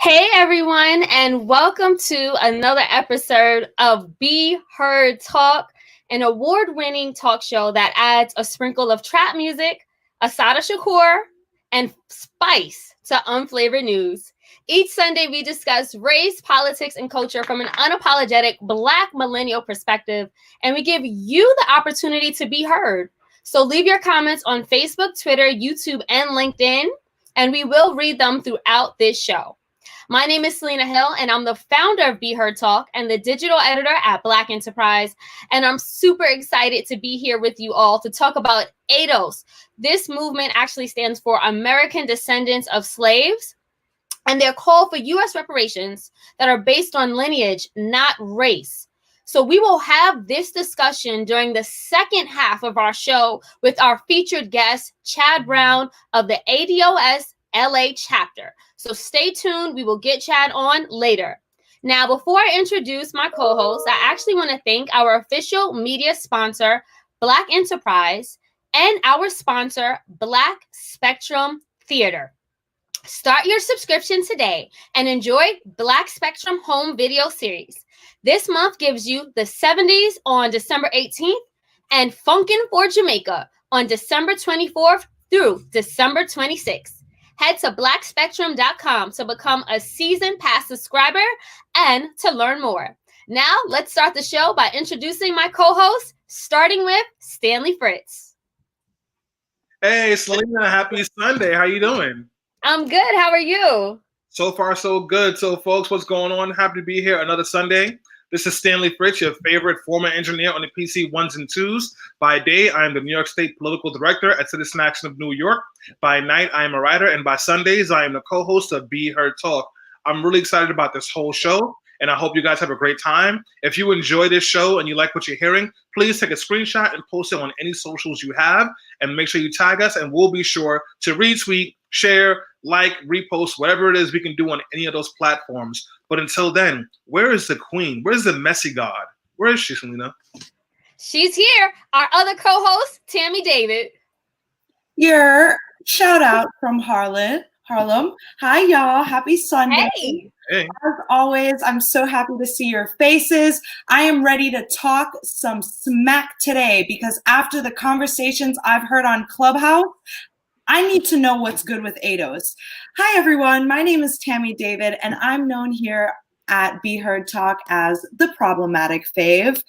Hey everyone, and welcome to another episode of Be Heard Talk, an award-winning talk show that adds a sprinkle of trap music, Asada Shakur, and spice to unflavored news. Each Sunday, we discuss race, politics, and culture from an unapologetic Black millennial perspective, and we give you the opportunity to be heard. So leave your comments on Facebook, Twitter, YouTube, and LinkedIn, and we will read them throughout this show. My name is Selena Hill, and I'm the founder of Be Heard Talk and the digital editor at Black Enterprise. And I'm super excited to be here with you all to talk about A.D.O.S. This movement actually stands for American Descendants of Slaves, and they're called for U.S. reparations that are based on lineage, not race. So we will have this discussion during the second half of our show with our featured guest, Chad Brown of the A.D.O.S. LA chapter. So stay tuned. We will get Chad on later. Now, before I introduce my co-host, I actually want to thank our official media sponsor, Black Enterprise, and our sponsor, Black Spectrum Theater. Start your subscription today and enjoy Black Spectrum Home Video Series. This month gives you the 70s on December 18th and Funkin' for Jamaica on December 24th through December 26th. Head to blackspectrum.com to become a season pass subscriber and to learn more. Now, let's start the show by introducing my co-host, starting with Stanley Fritz. Hey, Selena, happy Sunday. How you doing? I'm good. How are you? So far, so good. So, folks, what's going on? Happy to be here another Sunday. This is Stanley Fritz, your favorite former engineer on the PC 1s and 2s. By day, I am the New York State Political Director at Citizen Action of New York. By night, I am a writer. And by Sundays, I am the co-host of Be Heard Talk. I'm really excited about this whole show, and I hope you guys have a great time. If you enjoy this show and you like what you're hearing, please take a screenshot and post it on any socials you have, and make sure you tag us, and we'll be sure to retweet, share, like, repost, whatever it is we can do on any of those platforms. But until then, where is the queen? Where's the messy god? Where is she, Selena? She's here. Our other co-host, Tammy David. Your shout out from Harlem. Hi, y'all. Happy Sunday. Hey. As always, I'm so happy to see your faces. I am ready to talk some smack today because after the conversations I've heard on Clubhouse, I need to know what's good with A.D.O.S. Hi, everyone. My name is Tammy David, and I'm known here at Be Heard Talk as the problematic fave.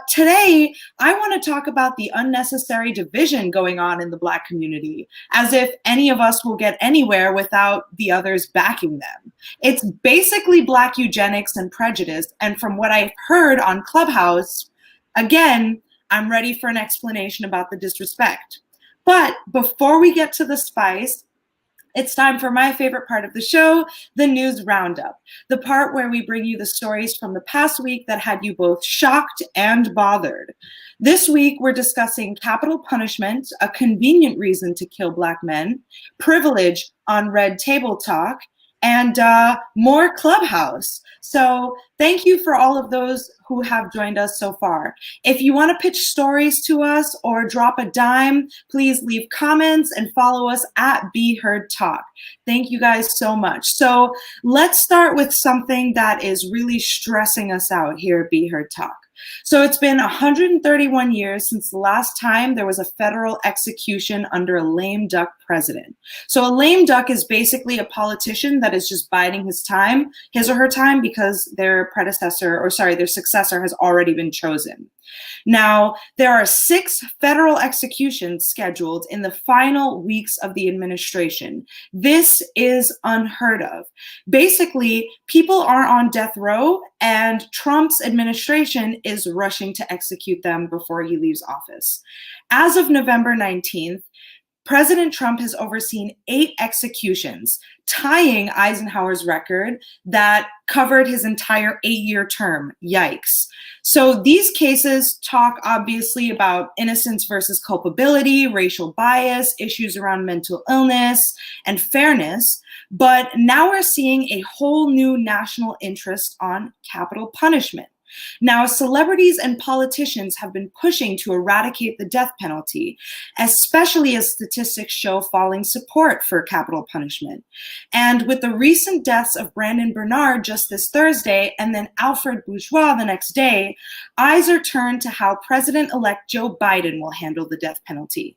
Today, I want to talk about the unnecessary division going on in the Black community, as if any of us will get anywhere without the others backing them. It's basically Black eugenics and prejudice, and from what I've heard on Clubhouse, again, I'm ready for an explanation about the disrespect. But before we get to the spice, it's time for my favorite part of the show, the news roundup, the part where we bring you the stories from the past week that had you both shocked and bothered. This week, we're discussing capital punishment, a convenient reason to kill Black men, privilege on Red Table Talk, and more Clubhouse. So thank you for all of those who have joined us so far. If you want to pitch stories to us or drop a dime, please leave comments and follow us at Be Heard Talk. Thank you guys so much. So let's start with something that is really stressing us out here at Be Heard Talk. So it's been 131 years since the last time there was a federal execution under a lame duck president. So a lame duck is basically a politician that is just biding his time, his or her time, because their successor has already been chosen. Now, there are 6 federal executions scheduled in the final weeks of the administration. This is unheard of. Basically, people are on death row, and Trump's administration is rushing to execute them before he leaves office. As of November 19th, President Trump has overseen 8 executions, tying Eisenhower's record that covered his entire 8-year term. Yikes. So these cases talk obviously about innocence versus culpability, racial bias, issues around mental illness, and fairness. But now we're seeing a whole new national interest on capital punishment. Now, celebrities and politicians have been pushing to eradicate the death penalty, especially as statistics show falling support for capital punishment. And with the recent deaths of Brandon Bernard just this Thursday and then Alfred Bourgeois the next day, eyes are turned to how President-elect Joe Biden will handle the death penalty.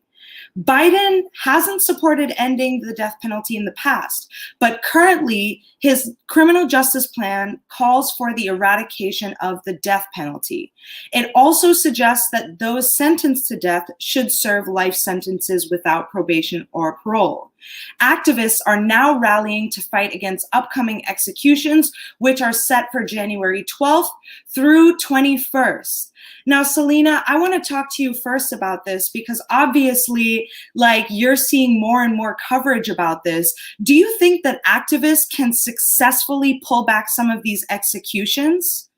Biden hasn't supported ending the death penalty in the past, but currently his criminal justice plan calls for the eradication of the death penalty. It also suggests that those sentenced to death should serve life sentences without probation or parole. Activists are now rallying to fight against upcoming executions, which are set for January 12th through 21st. Now, Selena, I want to talk to you first about this because obviously, like, you're seeing more and more coverage about this. Do you think that activists can successfully pull back some of these executions?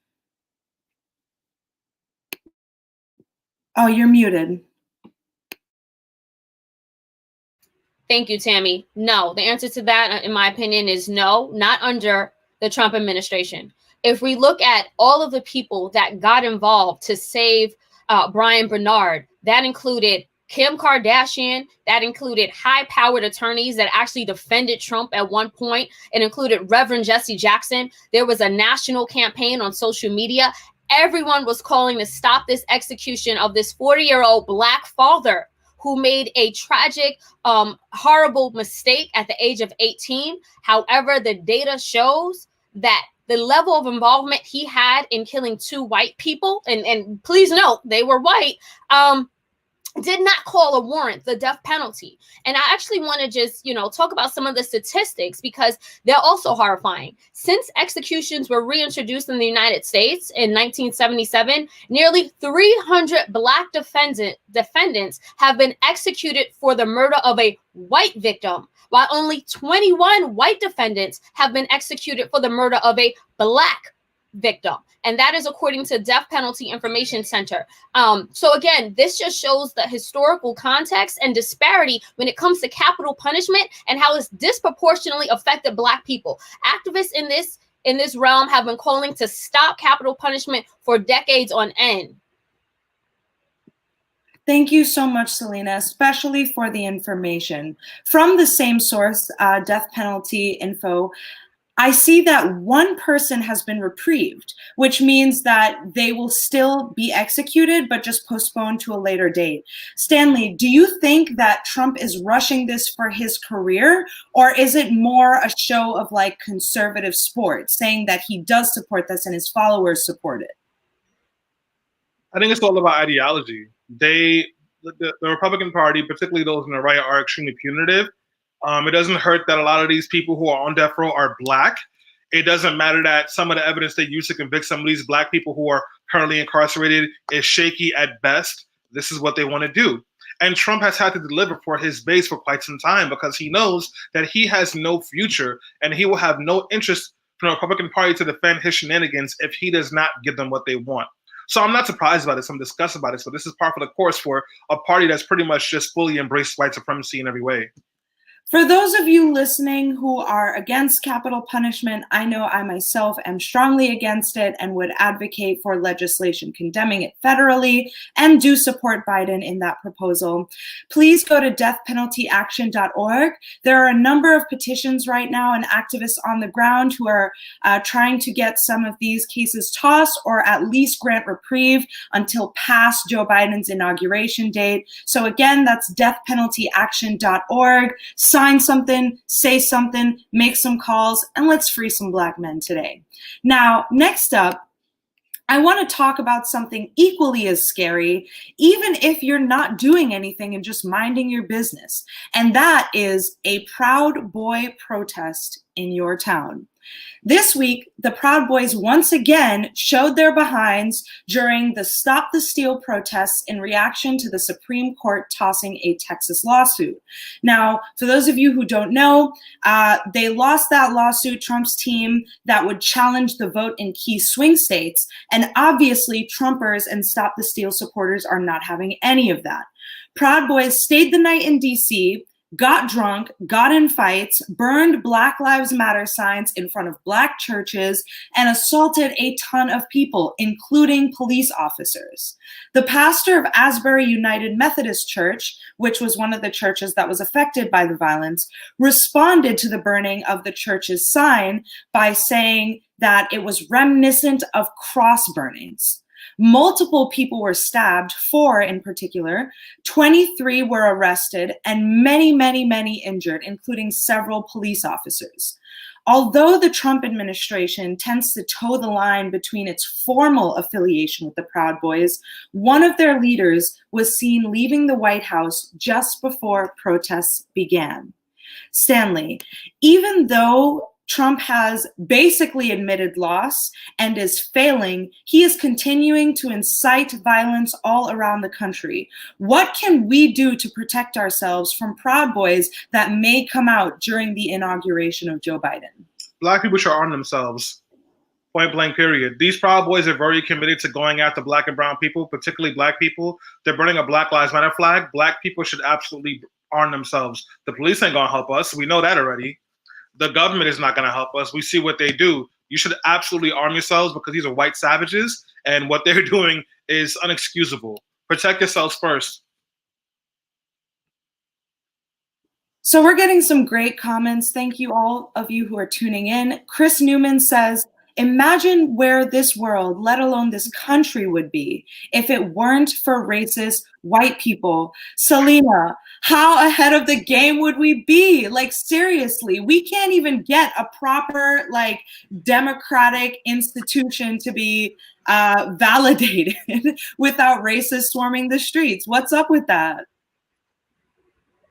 Oh, you're muted. Thank you, Tammy. No, the answer to that, in my opinion, is no, not under the Trump administration. If we look at all of the people that got involved to save Brian Bernard, that included Kim Kardashian, that included high-powered attorneys that actually defended Trump at one point. It included Reverend Jesse Jackson. There was a national campaign on social media. Everyone was calling to stop this execution of this 40-year-old Black father who made a tragic, horrible mistake at the age of 18. However, the data shows that the level of involvement he had in killing two white people, and please note, they were white, did not call a warrant the death penalty. And I actually want to just, talk about some of the statistics because they're also horrifying. Since executions were reintroduced in the United States in 1977, nearly 300 Black defendants have been executed for the murder of a white victim, while only 21 white defendants have been executed for the murder of a Black victim. And that is according to Death Penalty Information Center. So again, this just shows the historical context and disparity when it comes to capital punishment and how it's disproportionately affected Black people. Activists in this realm have been calling to stop capital punishment for decades on end. Thank you so much, Selena, especially for the information. From the same source, Death Penalty Info, I see that one person has been reprieved, which means that they will still be executed, but just postponed to a later date. Stanley, do you think that Trump is rushing this for his career, or is it more a show of like conservative sport, saying that he does support this and his followers support it? I think it's all about ideology. The Republican Party, particularly those in the right, are extremely punitive. It doesn't hurt that a lot of these people who are on death row are Black. It doesn't matter that some of the evidence they use to convict some of these Black people who are currently incarcerated is shaky at best. This is what they want to do. And Trump has had to deliver for his base for quite some time because he knows that he has no future and he will have no interest from the Republican Party to defend his shenanigans if he does not give them what they want. So I'm not surprised about this. I'm disgusted about it. So this is par for the course for a party that's pretty much just fully embraced white supremacy in every way. For those of you listening who are against capital punishment, I know I myself am strongly against it and would advocate for legislation condemning it federally and do support Biden in that proposal. Please go to deathpenaltyaction.org. There are a number of petitions right now and activists on the ground who are trying to get some of these cases tossed or at least grant reprieve until past Joe Biden's inauguration date. So again, that's deathpenaltyaction.org. Sign something, say something, make some calls, and let's free some Black men today. Now, next up, I want to talk about something equally as scary, even if you're not doing anything and just minding your business. And that is a Proud Boy protest in your town. This week, the Proud Boys once again showed their behinds during the Stop the Steal protests in reaction to the Supreme Court tossing a Texas lawsuit. Now, for those of you who don't know, they lost that lawsuit, Trump's team, that would challenge the vote in key swing states. And obviously, Trumpers and Stop the Steal supporters are not having any of that. Proud Boys stayed the night in D.C., got drunk, got in fights, burned Black Lives Matter signs in front of Black churches, and assaulted a ton of people, including police officers. The pastor of Asbury United Methodist Church, which was one of the churches that was affected by the violence, responded to the burning of the church's sign by saying that it was reminiscent of cross burnings. Multiple people were stabbed, 4 in particular. 23 were arrested, and many, many, many injured, including several police officers. Although the Trump administration tends to toe the line between its formal affiliation with the Proud Boys, one of their leaders was seen leaving the White House just before protests began. Stanley, even though Trump has basically admitted loss and is failing, he is continuing to incite violence all around the country. What can we do to protect ourselves from Proud Boys that may come out during the inauguration of Joe Biden? Black people should arm themselves. Point blank, period. These Proud Boys are very committed to going after Black and brown people, particularly Black people. They're burning a Black Lives Matter flag. Black people should absolutely arm themselves. The police ain't gonna help us. We know that already. The government is not going to help us. We see what they do. You should absolutely arm yourselves because these are white savages, and what they're doing is unexcusable. Protect yourselves first. So we're getting some great comments. Thank you all of you who are tuning in. Chris Newman says, imagine where this world, let alone this country, would be if it weren't for racist white people. Selena, how ahead of the game would we be? Like, seriously, we can't even get a proper, like, democratic institution to be validated without racists swarming the streets. What's up with that?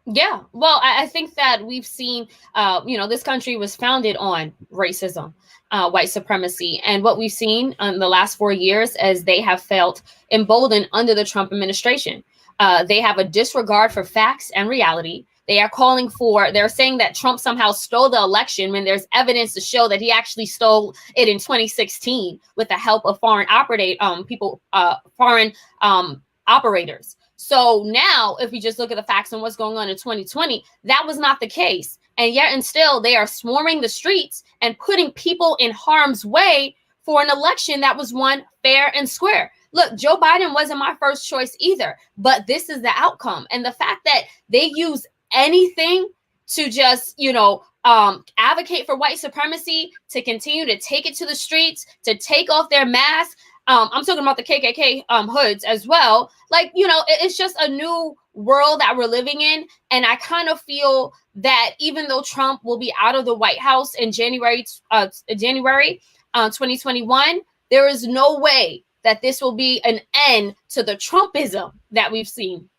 Yeah, well, I think that we've seen, this country was founded on racism, white supremacy. And what we've seen in the last 4 years is they have felt emboldened under the Trump administration. They have a disregard for facts and reality. They're saying that Trump somehow stole the election when there's evidence to show that he actually stole it in 2016 with the help of foreign operators. So now, if we just look at the facts and what's going on in 2020, that was not the case. And yet and still, they are swarming the streets and putting people in harm's way for an election that was won fair and square. Look, Joe Biden wasn't my first choice either, but this is the outcome. And the fact that they use anything to just, advocate for white supremacy, to continue to take it to the streets, to take off their masks. I'm talking about the KKK hoods as well. It's just a new world that we're living in. And I kind of feel that even though Trump will be out of the White House in January 2021, there is no way that this will be an end to the Trumpism that we've seen.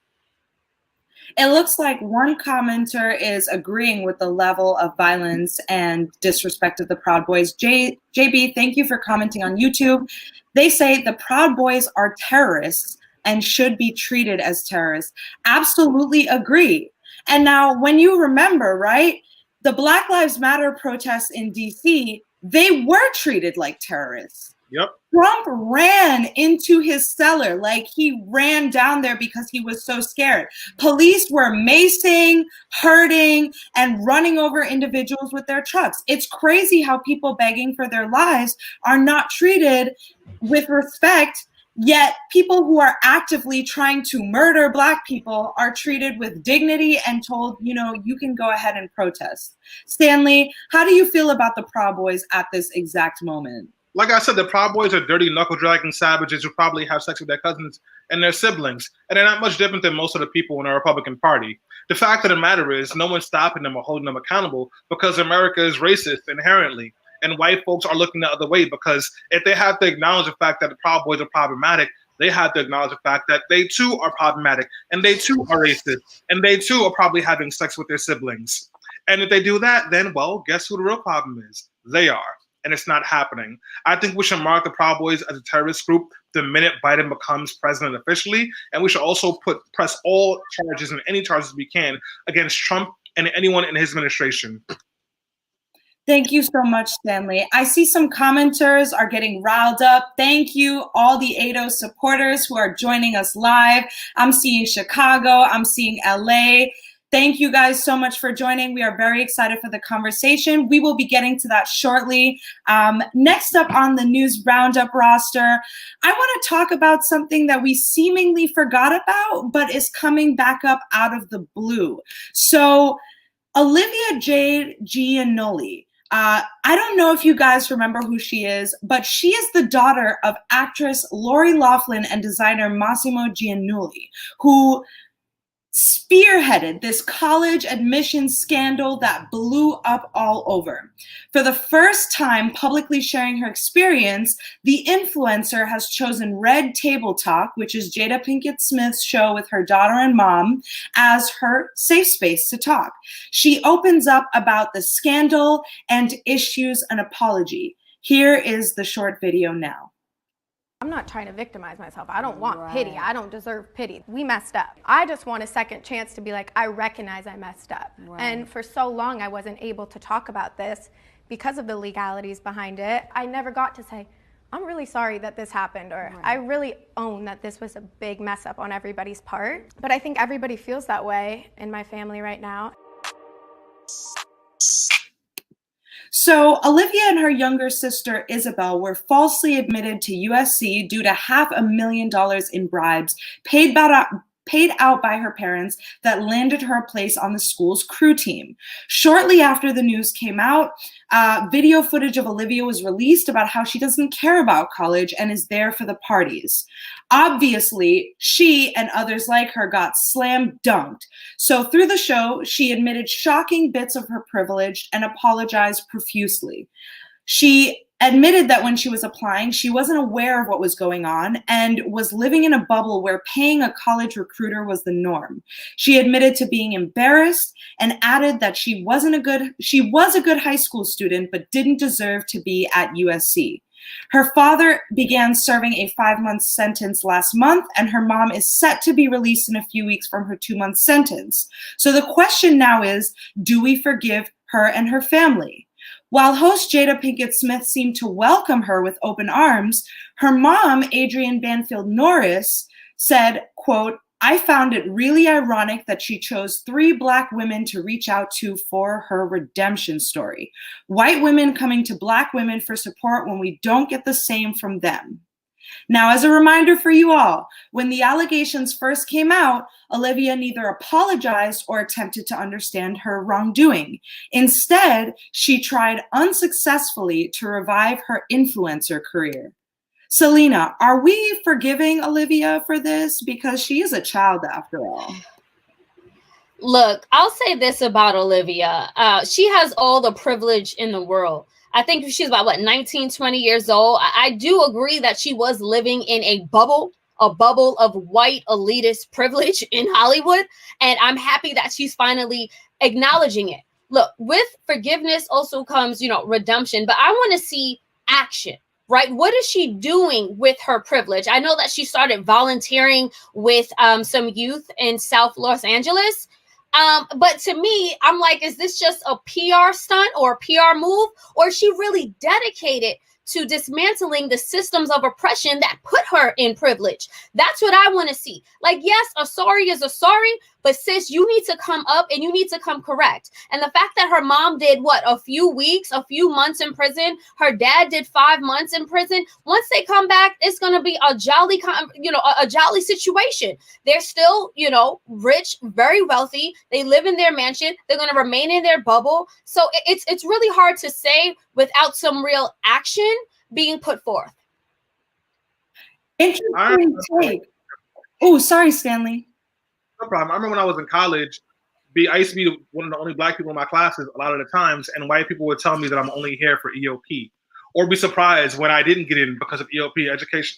It looks like one commenter is agreeing with the level of violence and disrespect of the Proud Boys. JB, thank you for commenting on YouTube. They say the Proud Boys are terrorists and should be treated as terrorists. Absolutely agree. And now when you remember, right, the Black Lives Matter protests in DC, they were treated like terrorists. Yep. Trump ran into his cellar, like he ran down there because he was so scared. Police were macing, hurting, and running over individuals with their trucks. It's crazy how people begging for their lives are not treated with respect, yet people who are actively trying to murder Black people are treated with dignity and told, you can go ahead and protest. Stanley, how do you feel about the Proud Boys at this exact moment? Like I said, the Proud Boys are dirty, knuckle-dragging savages who probably have sex with their cousins and their siblings, and they're not much different than most of the people in the Republican Party. The fact of the matter is, no one's stopping them or holding them accountable because America is racist inherently, and white folks are looking the other way because if they have to acknowledge the fact that the Proud Boys are problematic, they have to acknowledge the fact that they too are problematic, and they too are racist, and they too are probably having sex with their siblings. And if they do that, then, well, guess who the real problem is? They are. And it's not happening. I think we should mark the Proud Boys as a terrorist group the minute Biden becomes president officially. And we should also press all charges and any charges we can against Trump and anyone in his administration. Thank you so much, Stanley. I see some commenters are getting riled up. Thank you, all the A.D.O.S supporters who are joining us live. I'm seeing Chicago. I'm seeing LA. Thank you guys so much for joining. We are very excited for the conversation. We will be getting to that shortly. Next up on the News Roundup roster, I want to talk about something that we seemingly forgot about, but is coming back up out of the blue. So Olivia Jade Giannoli. I don't know if you guys remember who she is, but she is the daughter of actress Lori Loughlin and designer Massimo Giannulli, who spearheaded this college admissions scandal that blew up all over. For the first time publicly sharing her experience, the influencer has chosen Red Table Talk, which is Jada Pinkett Smith's show with her daughter and mom, as her safe space to talk. She opens up about the scandal and issues an apology. Here is the short video now. I'm not trying to victimize myself. I don't want pity. I don't deserve pity. We messed up. I just want a second chance to be like, I recognize I messed up. Right. And for so long, I wasn't able to talk about this because of the legalities behind it. I never got to say, I'm really sorry that this happened, or I really own that this was a big mess up on everybody's part. But I think everybody feels that way in my family right now. So Olivia and her younger sister, Isabel, were falsely admitted to USC due to $500,000 in bribes paid out by her parents that landed her a place on the school's crew team. Shortly after the news came out, video footage of Olivia was released about how she doesn't care about college and is there for the parties. Obviously, she and others like her got slam dunked. So through the show, she admitted shocking bits of her privilege and apologized profusely. She admitted that when she was applying, she wasn't aware of what was going on and was living in a bubble where paying a college recruiter was the norm. She admitted to being embarrassed and added that she was a good high school student, but didn't deserve to be at USC. Her father began serving a 5-month sentence last month, and her mom is set to be released in a few weeks from her 2-month sentence. So the question now is, do we forgive her and her family? While host Jada Pinkett Smith seemed to welcome her with open arms, her mom, Adrienne Banfield Norris, said, quote, I found it really ironic that she chose 3 Black women to reach out to for her redemption story. White women coming to Black women for support when we don't get the same from them. Now, as a reminder for you all, when the allegations first came out, Olivia neither apologized or attempted to understand her wrongdoing. Instead, she tried unsuccessfully to revive her influencer career. Selena, are we forgiving Olivia for this? Because she is a child after all. Look, I'll say this about Olivia. She has all the privilege in the world. I think she's about, 19, 20 years old. I do agree that she was living in a bubble of white elitist privilege in Hollywood. And I'm happy that she's finally acknowledging it. Look, with forgiveness also comes, redemption. But I want to see action. Right? What is she doing with her privilege? I know that she started volunteering with some youth in South Los Angeles. But to me, I'm like, is this just a PR stunt or a PR move? Or is she really dedicated to dismantling the systems of oppression that put her in privilege? That's what I want to see. Like, yes, a sorry is a sorry, but sis, you need to come up and you need to come correct. And the fact that her mom did a few weeks, a few months in prison, her dad did 5 months in prison. Once they come back, it's going to be a jolly, a jolly situation. They're still, rich, very wealthy. They live in their mansion. They're going to remain in their bubble. So it's really hard to say without some real action being put forth. Interesting take. Oh, sorry, Stanley. No problem. I remember when I was in college, I used to be one of the only Black people in my classes a lot of the times, and white people would tell me that I'm only here for EOP, or be surprised when I didn't get in because of EOP,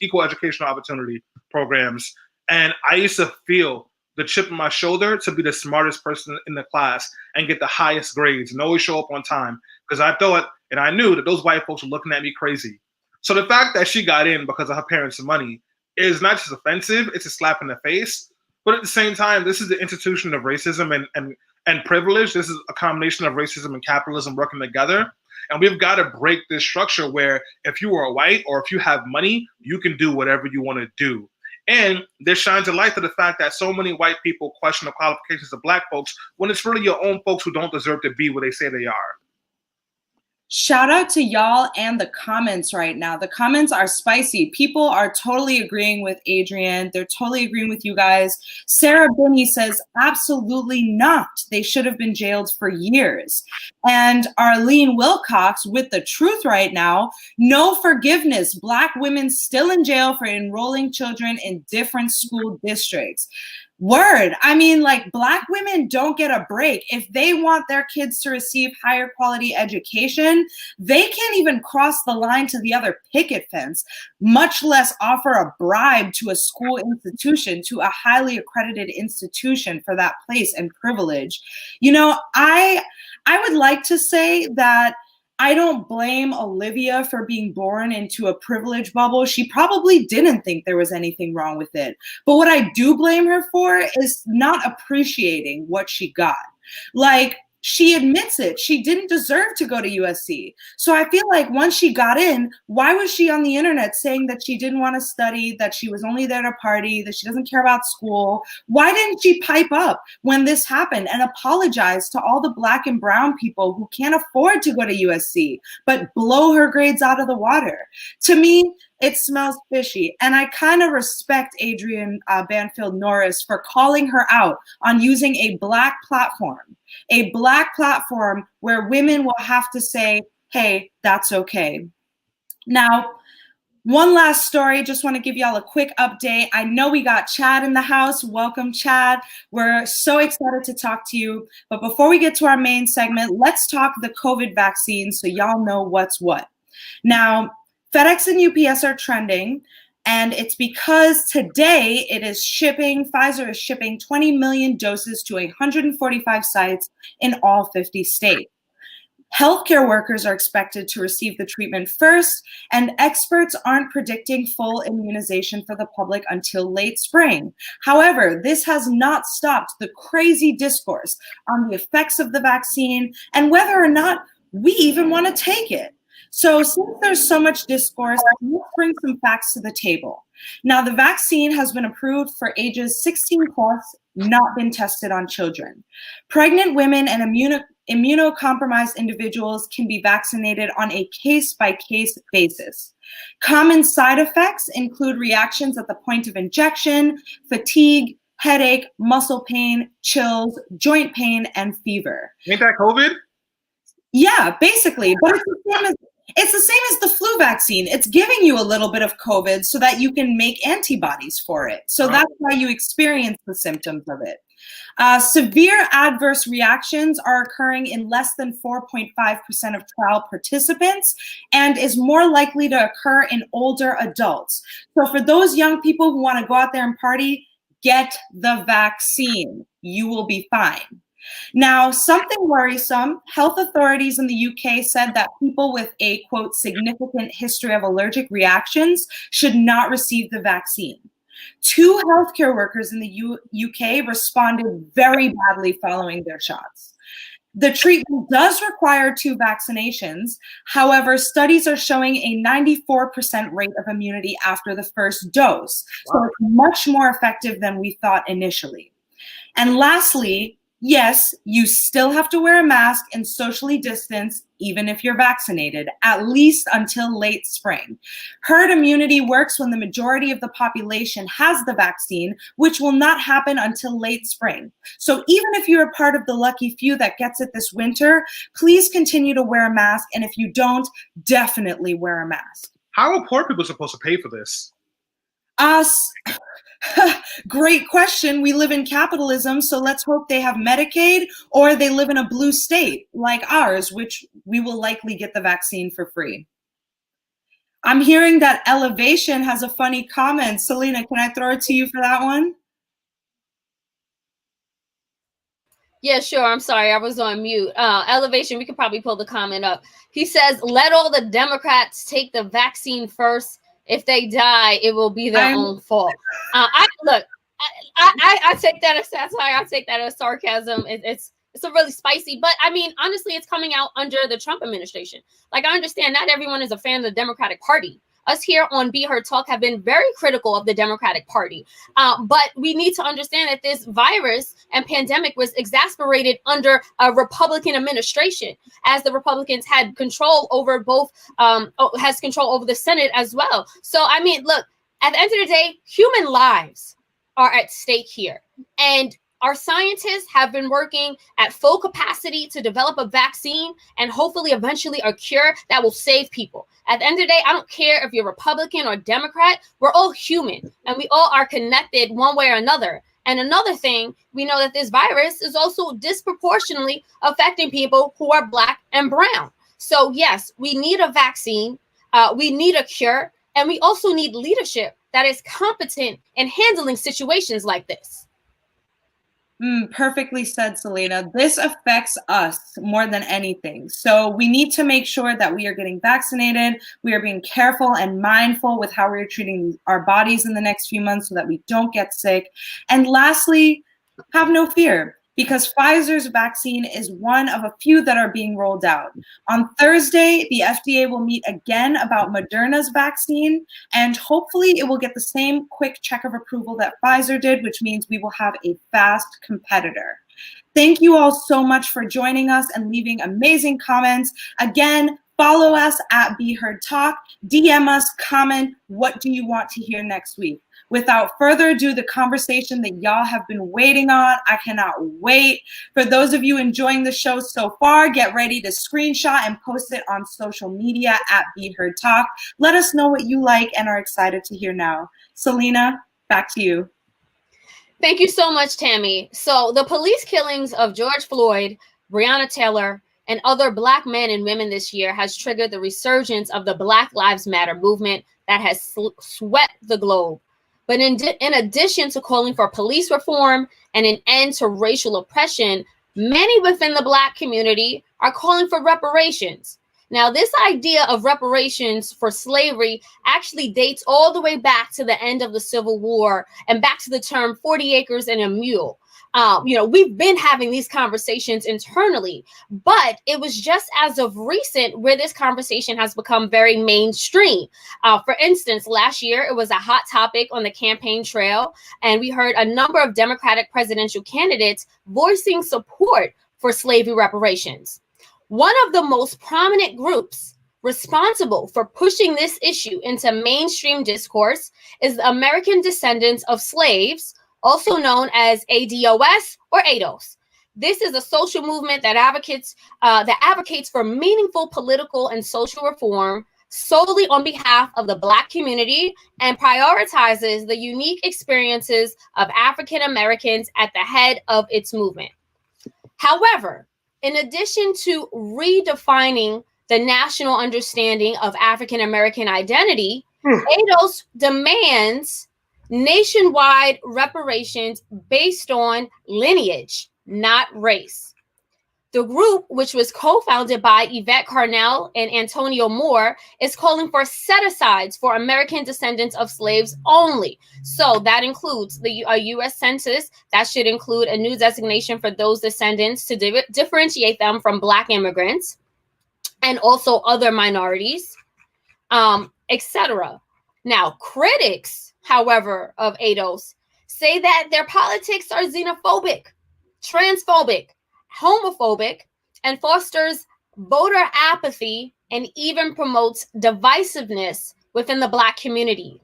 equal educational opportunity programs. And I used to feel the chip on my shoulder to be the smartest person in the class and get the highest grades and always show up on time, because I thought and I knew that those white folks were looking at me crazy. So the fact that she got in because of her parents' money is not just offensive, it's a slap in the face. But at the same time, this is the institution of racism and privilege. This is a combination of racism and capitalism working together. And we've got to break this structure where if you are white or if you have money, you can do whatever you want to do. And this shines a light to the fact that so many white people question the qualifications of black folks when it's really your own folks who don't deserve to be where they say they are. Shout out to y'all and the comments right now. The comments are spicy. People are totally agreeing with Adrian. They're totally agreeing with you guys. Sarah Binney says, absolutely not. They should have been jailed for years. And Arlene Wilcox with the truth right now, no forgiveness. Black women still in jail for enrolling children in different school districts. Word. I mean, like, Black women don't get a break. If they want their kids to receive higher quality education, they can't even cross the line to the other picket fence, much less offer a bribe to a school institution, to a highly accredited institution for that place and privilege. You know, I would like to say that I don't blame Olivia for being born into a privilege bubble. She probably didn't think there was anything wrong with it. But what I do blame her for is not appreciating what she got. Like, she admits it. She didn't deserve to go to USC. So I feel like once she got in, why was she on the internet saying that she didn't want to study, that she was only there to party, that she doesn't care about school? Why didn't she pipe up when this happened and apologize to all the Black and brown people who can't afford to go to USC, but blow her grades out of the water? To me, it smells fishy. And I kind of respect Adrian Banfield Norris for calling her out on using a Black platform where women will have to say, hey, that's okay. Now, one last story. Just want to give y'all a quick update. I know we got Chad in the house. Welcome, Chad. We're so excited to talk to you. But before we get to our main segment, let's talk the COVID vaccine so y'all know what's what. Now, FedEx and UPS are trending, and it's because today Pfizer is shipping 20 million doses to 145 sites in all 50 states. Healthcare workers are expected to receive the treatment first, and experts aren't predicting full immunization for the public until late spring. However, this has not stopped the crazy discourse on the effects of the vaccine and whether or not we even want to take it. So since there's so much discourse, let's bring some facts to the table. Now, the vaccine has been approved for ages 16 plus, not been tested on children. Pregnant women and immunocompromised individuals can be vaccinated on a case-by-case basis. Common side effects include reactions at the point of injection, fatigue, headache, muscle pain, chills, joint pain, and fever. Ain't that COVID? Yeah, basically, but it's the same as the flu vaccine. It's giving you a little bit of COVID so that you can make antibodies for it. So that's why you experience the symptoms of it. Severe adverse reactions are occurring in less than 4.5% of trial participants and is more likely to occur in older adults. So for those young people who want to go out there and party, get the vaccine. You will be fine. Now, something worrisome, health authorities in the UK said that people with a, quote, significant history of allergic reactions should not receive the vaccine. 2 healthcare workers in the UK responded very badly following their shots. The treatment does require 2 vaccinations. However, studies are showing a 94% rate of immunity after the first dose. Wow. So it's much more effective than we thought initially. And lastly, yes, you still have to wear a mask and socially distance, even if you're vaccinated, at least until late spring. Herd immunity works when the majority of the population has the vaccine, which will not happen until late spring. So even if you're a part of the lucky few that gets it this winter, please continue to wear a mask. And if you don't, definitely wear a mask. How are poor people supposed to pay for this? Great question. We live in capitalism, so let's hope they have Medicaid or they live in a blue state like ours, which we will likely get the vaccine for free. I'm hearing that Elevation has a funny comment. Selena, can I throw it to you for that one? Yeah, sure. I'm sorry. I was on mute. Elevation, we could probably pull the comment up. He says, let all the Democrats take the vaccine first. If they die, it will be their own fault. I take that as satire. I take that as sarcasm. It's a really spicy, but I mean, honestly, it's coming out under the Trump administration. Like, I understand not everyone is a fan of the Democratic Party, us here on Be Heard Talk have been very critical of the Democratic Party. But we need to understand that this virus and pandemic was exacerbated under a Republican administration, as the Republicans had control over both, has control over the Senate as well. So, I mean, look, at the end of the day, human lives are at stake here. And our scientists have been working at full capacity to develop a vaccine and hopefully eventually a cure that will save people. At the end of the day, I don't care if you're Republican or Democrat, we're all human and we all are connected one way or another. And another thing, we know that this virus is also disproportionately affecting people who are Black and brown. So yes, we need a vaccine, we need a cure, and we also need leadership that is competent in handling situations like this. Perfectly said, Selena. This affects us more than anything. So we need to make sure that we are getting vaccinated. We are being careful and mindful with how we're treating our bodies in the next few months so that we don't get sick. And lastly, have no fear, because Pfizer's vaccine is one of a few that are being rolled out. On Thursday, the FDA will meet again about Moderna's vaccine, and hopefully it will get the same quick check of approval that Pfizer did, which means we will have a fast competitor. Thank you all so much for joining us and leaving amazing comments. Again, follow us at Be Heard Talk, DM us, comment, what do you want to hear next week? Without further ado, the conversation that y'all have been waiting on, I cannot wait. For those of you enjoying the show so far, get ready to screenshot and post it on social media at Be Heard Talk. Let us know what you like and are excited to hear now. Selena, back to you. Thank you so much, Tammy. So the police killings of George Floyd, Breonna Taylor, and other Black men and women this year has triggered the resurgence of the Black Lives Matter movement that has swept the globe. But in addition to calling for police reform and an end to racial oppression, many within the Black community are calling for reparations. Now, this idea of reparations for slavery actually dates all the way back to the end of the Civil War and back to the term 40 acres and a mule. We've been having these conversations internally, but it was just as of recent where this conversation has become very mainstream. For instance, last year, it was a hot topic on the campaign trail, and we heard a number of Democratic presidential candidates voicing support for slavery reparations. One of the most prominent groups responsible for pushing this issue into mainstream discourse is the American Descendants of Slaves, also known as A.D.O.S. or A.D.O.S. This is a social movement that advocates for meaningful political and social reform solely on behalf of the Black community and prioritizes the unique experiences of African Americans at the head of its movement. However, in addition to redefining the national understanding of African American identity, A.D.O.S. demands nationwide reparations based on lineage, not race. The group, which was co-founded by Yvette Carnell and Antonio Moore, is calling for set-asides for American descendants of slaves only. So that includes a U.S. Census. That should include a new designation for those descendants to differentiate them from Black immigrants and also other minorities, etc. Now, critics, however, of A.D.O.S. say that their politics are xenophobic, transphobic, homophobic, and fosters voter apathy and even promotes divisiveness within the Black community.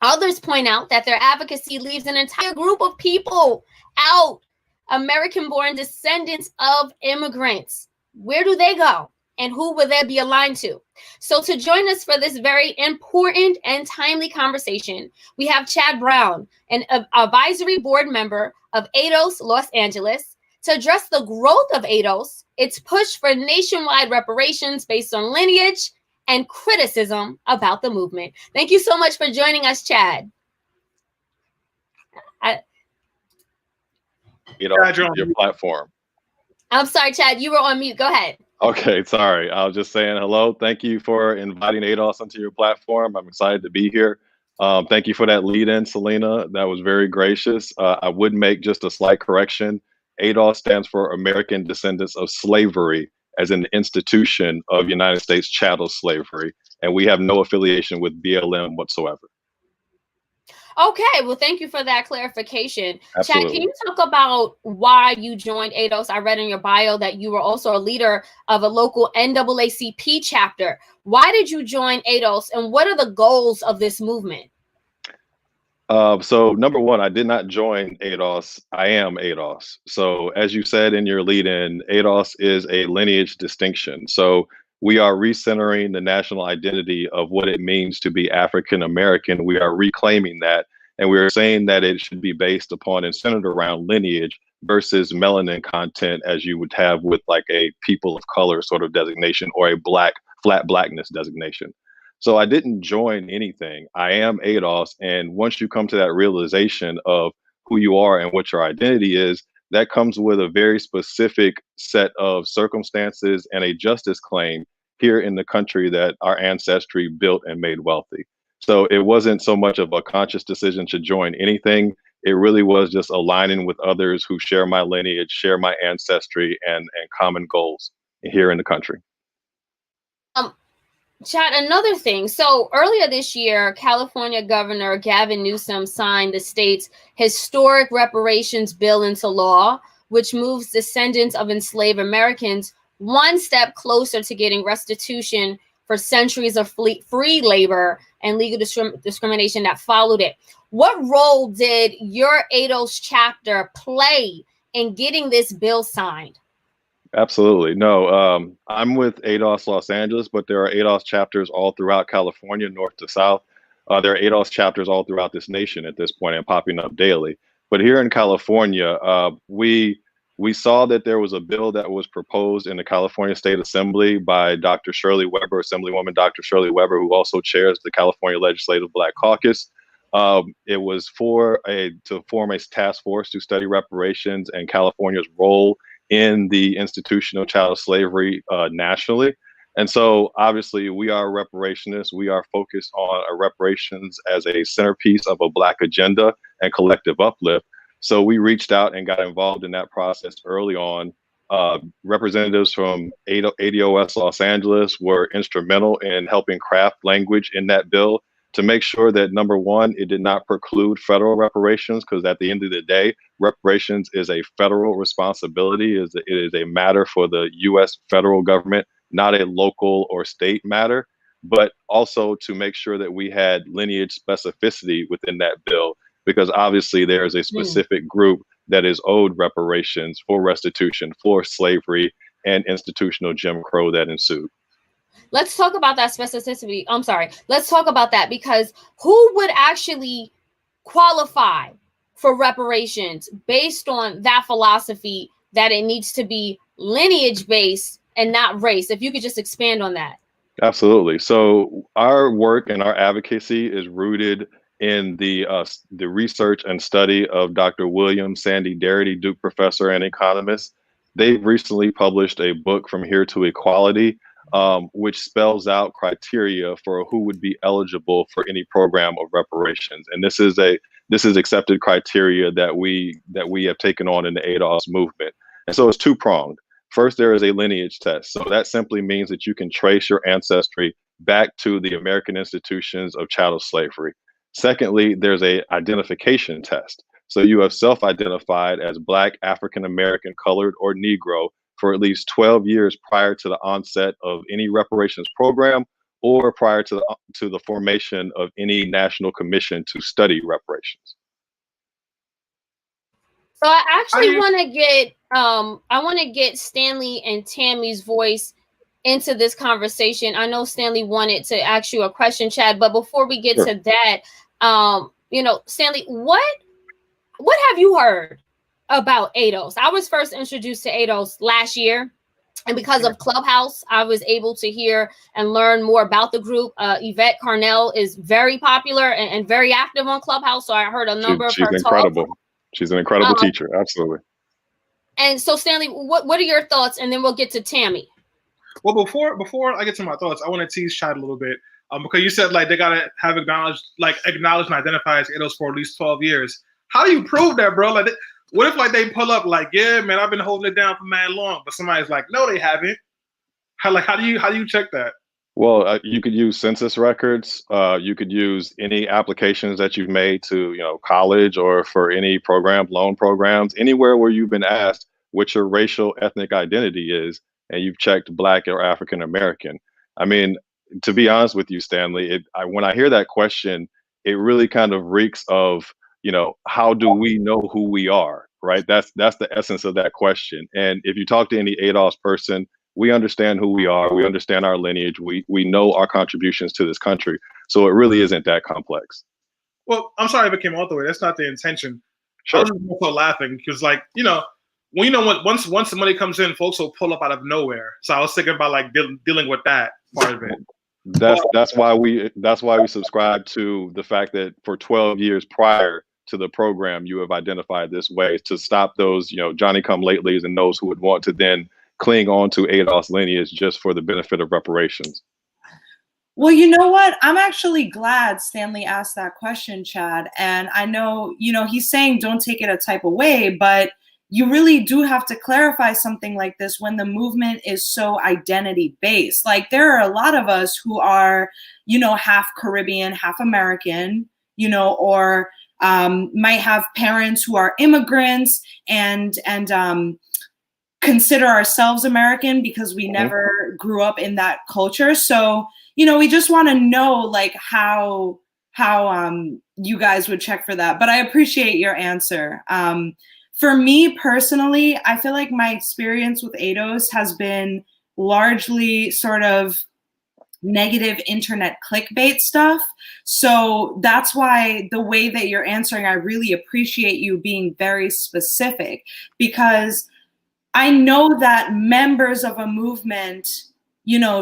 Others point out that their advocacy leaves an entire group of people out, American-born descendants of immigrants. Where do they go? And who will they be aligned to? So to join us for this very important and timely conversation, we have Chad Brown, an advisory board member of A.D.O.S. Los Angeles, to address the growth of A.D.O.S., its push for nationwide reparations based on lineage, and criticism about the movement. Thank you so much for joining us, Chad. Your platform. I'm sorry, Chad, you were on mute. Go ahead. Okay, sorry. I was just saying hello. Thank you for inviting A.D.O.S. onto your platform. I'm excited to be here. Thank you for that lead-in, Selena. That was very gracious. I would make just a slight correction. A.D.O.S. stands for American Descendants of Slavery, as an institution of United States chattel slavery. and we have no affiliation with BLM whatsoever. Okay, well, thank you for that clarification. Absolutely. Chad, can you talk about why you joined A.D.O.S? I read in your bio that you were also a leader of a local NAACP chapter. Why did you join A.D.O.S, and what are the goals of this movement? So number one, I did not join A.D.O.S. I am A.D.O.S. So as you said in your lead-in, A.D.O.S is a lineage distinction. So we are recentering the national identity of what it means to be African American. We are reclaiming that, and we are saying that it should be based upon and centered around lineage versus melanin content, as you would have with like a people of color sort of designation or a flat blackness designation. So I didn't join anything. I am A.D.O.S. And once you come to that realization of who you are and what your identity is, that comes with a very specific set of circumstances and a justice claim here in the country that our ancestry built and made wealthy. So it wasn't so much of a conscious decision to join anything. It really was just aligning with others who share my lineage, share my ancestry, and common goals here in the country. Chad, another thing. So earlier this year, California Governor Gavin Newsom signed the state's historic reparations bill into law, which moves descendants of enslaved Americans one step closer to getting restitution for centuries of free labor and legal discrimination that followed it. What role did your A.D.O.S chapter play in getting this bill signed? Absolutely. No, I'm with A.D.O.S Los Angeles, but there are A.D.O.S chapters all throughout California, north to south. There are A.D.O.S chapters all throughout this nation at this point and popping up daily. But here in California, we saw that there was a bill that was proposed in the California State Assembly by Dr. Shirley Weber, Assemblywoman Dr. Shirley Weber, who also chairs the California Legislative Black Caucus. It was to form a task force to study reparations and California's role in the institution of child slavery nationally. And so obviously we are reparationists. We are focused on reparations as a centerpiece of a Black agenda and collective uplift. So we reached out and got involved in that process early on. Representatives from A.D.O.S Los Angeles were instrumental in helping craft language in that bill to make sure that, number one, it did not preclude federal reparations, because at the end of the day, reparations is a federal responsibility. It is a matter for the U.S. federal government, not a local or state matter, but also to make sure that we had lineage specificity within that bill, because obviously there is a specific group that is owed reparations for restitution for slavery and institutional Jim Crow that ensued. Let's talk about that specificity. I'm sorry. Let's talk about that, because who would actually qualify for reparations based on that philosophy that it needs to be lineage based and not race? If you could just expand on that. Absolutely. So our work and our advocacy is rooted in the research and study of Dr. William Sandy Darity, Duke professor and economist. They've recently published a book, From Here to Equality, which spells out criteria for who would be eligible for any program of reparations. And this is accepted criteria that we have taken on in the A.D.O.S movement. And so it's two-pronged. First, there is a lineage test. So that simply means that you can trace your ancestry back to the American institutions of chattel slavery. Secondly, there's a identification test. So you have self-identified as Black, African American, colored, or Negro for at least 12 years prior to the onset of any reparations program or prior to the formation of any national commission to study reparations. So I actually want to get Stanley and Tammy's voice into this conversation. I know Stanley wanted to ask you a question, Chad, but before we get to that, Stanley, what have you heard about A.D.O.S? I was first introduced to A.D.O.S last year, and because of Clubhouse, I was able to hear and learn more about the group. Yvette Carnell is very popular and very active on Clubhouse, so I heard a number of her incredible. talks. She's an incredible teacher, absolutely. And so, Stanley, what are your thoughts? And then we'll get to Tammy. Well, before I get to my thoughts, I want to tease Chad a little bit, because you said like they gotta have acknowledged and identify as A.D.O.S for at least 12 years. How do you prove that, bro? Like, what if like they pull up like, yeah, man, I've been holding it down for mad long, but somebody's like, no, they haven't. How do you check that? Well, you could use census records. You could use any applications that you've made to, college or for any program, loan programs, anywhere where you've been asked what your racial ethnic identity is, and you've checked Black or African American. I mean, to be honest with you, Stanley, when I hear that question, it really kind of reeks of, how do we know who we are, right? That's the essence of that question. And if you talk to any A.D.O.S person, we understand who we are. We understand our lineage. We know our contributions to this country. So it really isn't that complex. Well, I'm sorry if it came out the way. That's not the intention. Sure. I was just also laughing because, once the money comes in, folks will pull up out of nowhere. So I was thinking about dealing with that part of it. That's why we subscribe to the fact that for 12 years prior to the program, you have identified this way to stop those, Johnny come latelys and those who would want to then cling on to A.D.O.S lineage just for the benefit of reparations. Well, you know what? I'm actually glad Stanley asked that question, Chad. And I know, he's saying don't take it a type of way, but you really do have to clarify something like this when the movement is so identity based. Like there are a lot of us who are, half Caribbean, half American, or might have parents who are immigrants and consider ourselves American because we never grew up in that culture. So, we just want to know how you guys would check for that. But I appreciate your answer. For me personally, I feel like my experience with A.D.O.S has been largely sort of negative internet clickbait stuff. So that's why the way that you're answering, I really appreciate you being very specific, because I know that members of a movement,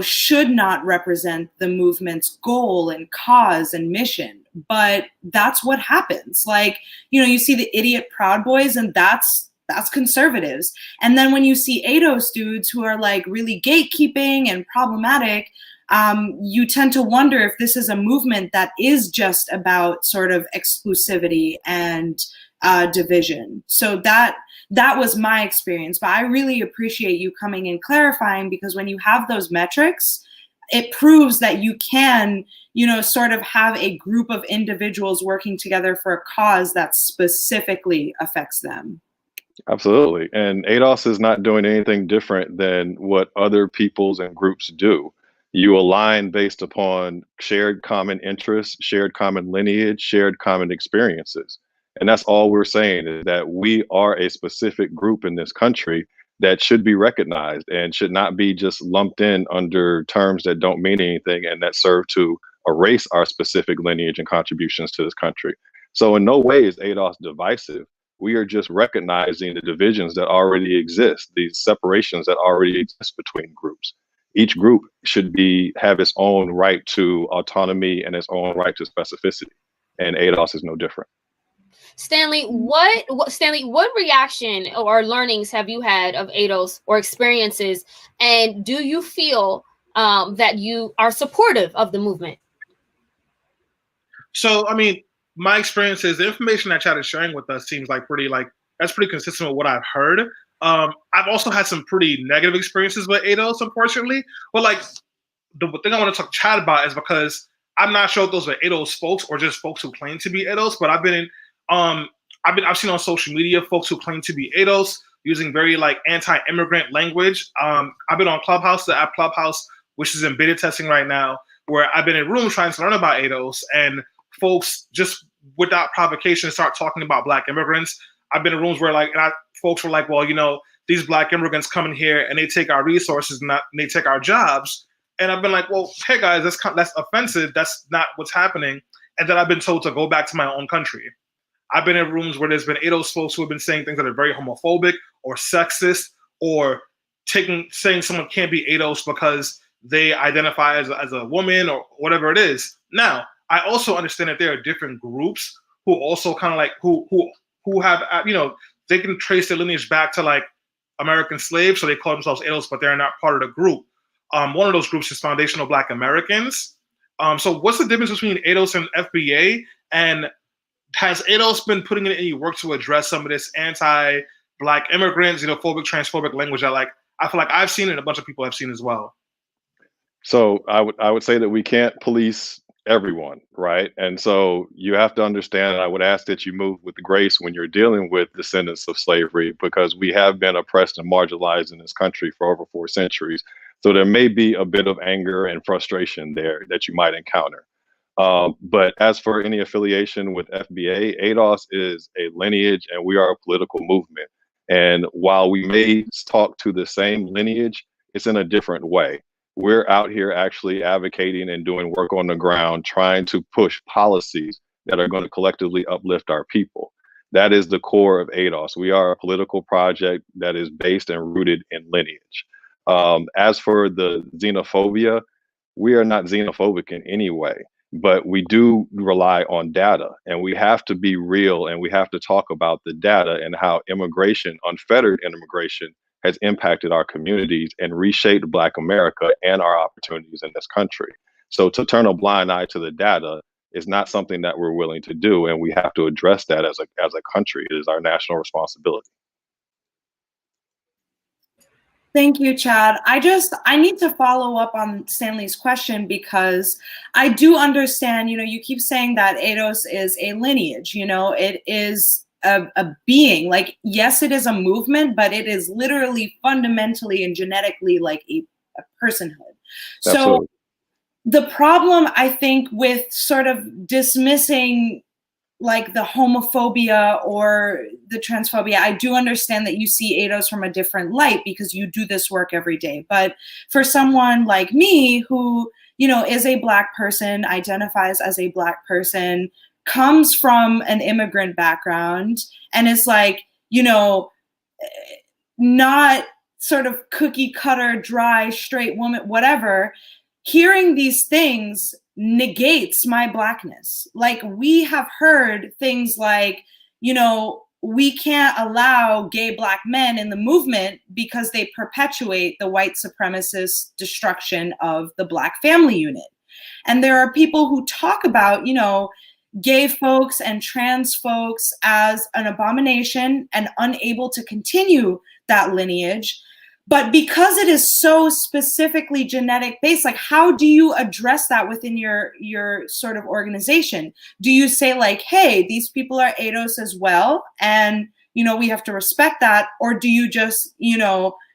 should not represent the movement's goal and cause and mission, but that's what happens. You see the idiot Proud Boys, and that's conservatives. And then when you see A.D.O.S dudes who are really gatekeeping and problematic, you tend to wonder if this is a movement that is just about sort of exclusivity and division. So that was my experience, but I really appreciate you coming and clarifying, because when you have those metrics, it proves that you can, sort of have a group of individuals working together for a cause that specifically affects them. Absolutely. And A.D.O.S is not doing anything different than what other peoples and groups do. You align based upon shared common interests, shared common lineage, shared common experiences. And that's all we're saying, is that we are a specific group in this country that should be recognized and should not be just lumped in under terms that don't mean anything and that serve to erase our specific lineage and contributions to this country. So in no way is A.D.O.S divisive. We are just recognizing the divisions that already exist, these separations that already exist between groups. Each group should have its own right to autonomy and its own right to specificity. And A.D.O.S is no different. Stanley, what reaction or learnings have you had of A.D.O.S or experiences, and do you feel that you are supportive of the movement? So, my experience is the information that Chad is sharing with us seems that's pretty consistent with what I've heard. I've also had some pretty negative experiences with A.D.O.S, unfortunately. But the thing I want to talk to Chad about is because I'm not sure if those are A.D.O.S folks or just folks who claim to be A.D.O.S, but I've seen on social media folks who claim to be A.D.O.S using very anti-immigrant language. I've been on Clubhouse, the app Clubhouse, which is in beta testing right now, where I've been in rooms trying to learn about A.D.O.S, and folks just without provocation start talking about Black immigrants. I've been in rooms where folks were like, well, these Black immigrants come in here and they take our resources and they take our jobs. And I've been like, well, hey guys, that's offensive. That's not what's happening. And then I've been told to go back to my own country. I've been in rooms where there's been A.D.O.S folks who have been saying things that are very homophobic or sexist, or saying someone can't be A.D.O.S because they identify as a woman or whatever it is. Now, I also understand that there are different groups who also kind of who have, they can trace their lineage back to American slaves, so they call themselves A.D.O.S, but they're not part of the group. One of those groups is Foundational Black Americans. So what's the difference between A.D.O.S and FBA? And has A.D.O.S been putting in any work to address some of this anti-Black immigrants, xenophobic, transphobic language that I feel like I've seen and a bunch of people have seen as well? So I would say that we can't police everyone, right? And so you have to understand, and I would ask that you move with grace when you're dealing with descendants of slavery, because we have been oppressed and marginalized in this country for over 4 centuries. So there may be a bit of anger and frustration there that you might encounter. But as for any affiliation with FBA, ADOS is a lineage and we are a political movement. And while we may talk to the same lineage, it's in a different way. We're out here actually advocating and doing work on the ground, trying to push policies that are going to collectively uplift our people. That is the core of ADOS. We are a political project that is based and rooted in lineage. As for the xenophobia, we are not xenophobic in any way, but we do rely on data, and we have to be real, and we have to talk about the data and how immigration, unfettered immigration, has impacted our communities and reshaped Black America and our opportunities in this country. So to turn a blind eye to the data is not something that we're willing to do, and we have to address that as a country. It is our national responsibility. Thank you, Chad. I need to follow up on Stanley's question, because I do understand, you keep saying that A.D.O.S is a lineage, it is a being. Like, yes, it is a movement, but it is literally fundamentally and genetically like a personhood. Absolutely. So the problem, I think, with sort of dismissing like the homophobia or the transphobia, I do understand that you see A.D.O.S from a different light because you do this work every day. But for someone like me who, is a Black person, identifies as a Black person, comes from an immigrant background, and is like, not sort of cookie cutter, dry, straight woman, whatever, hearing these things negates my Blackness. Like, we have heard things like, we can't allow gay Black men in the movement because they perpetuate the white supremacist destruction of the Black family unit. And there are people who talk about, gay folks and trans folks as an abomination and unable to continue that lineage. But because it is so specifically genetic based, like, how do you address that within your sort of organization? Do you say like, hey, these people are A.D.O.S as well, and we have to respect that? Or do you just,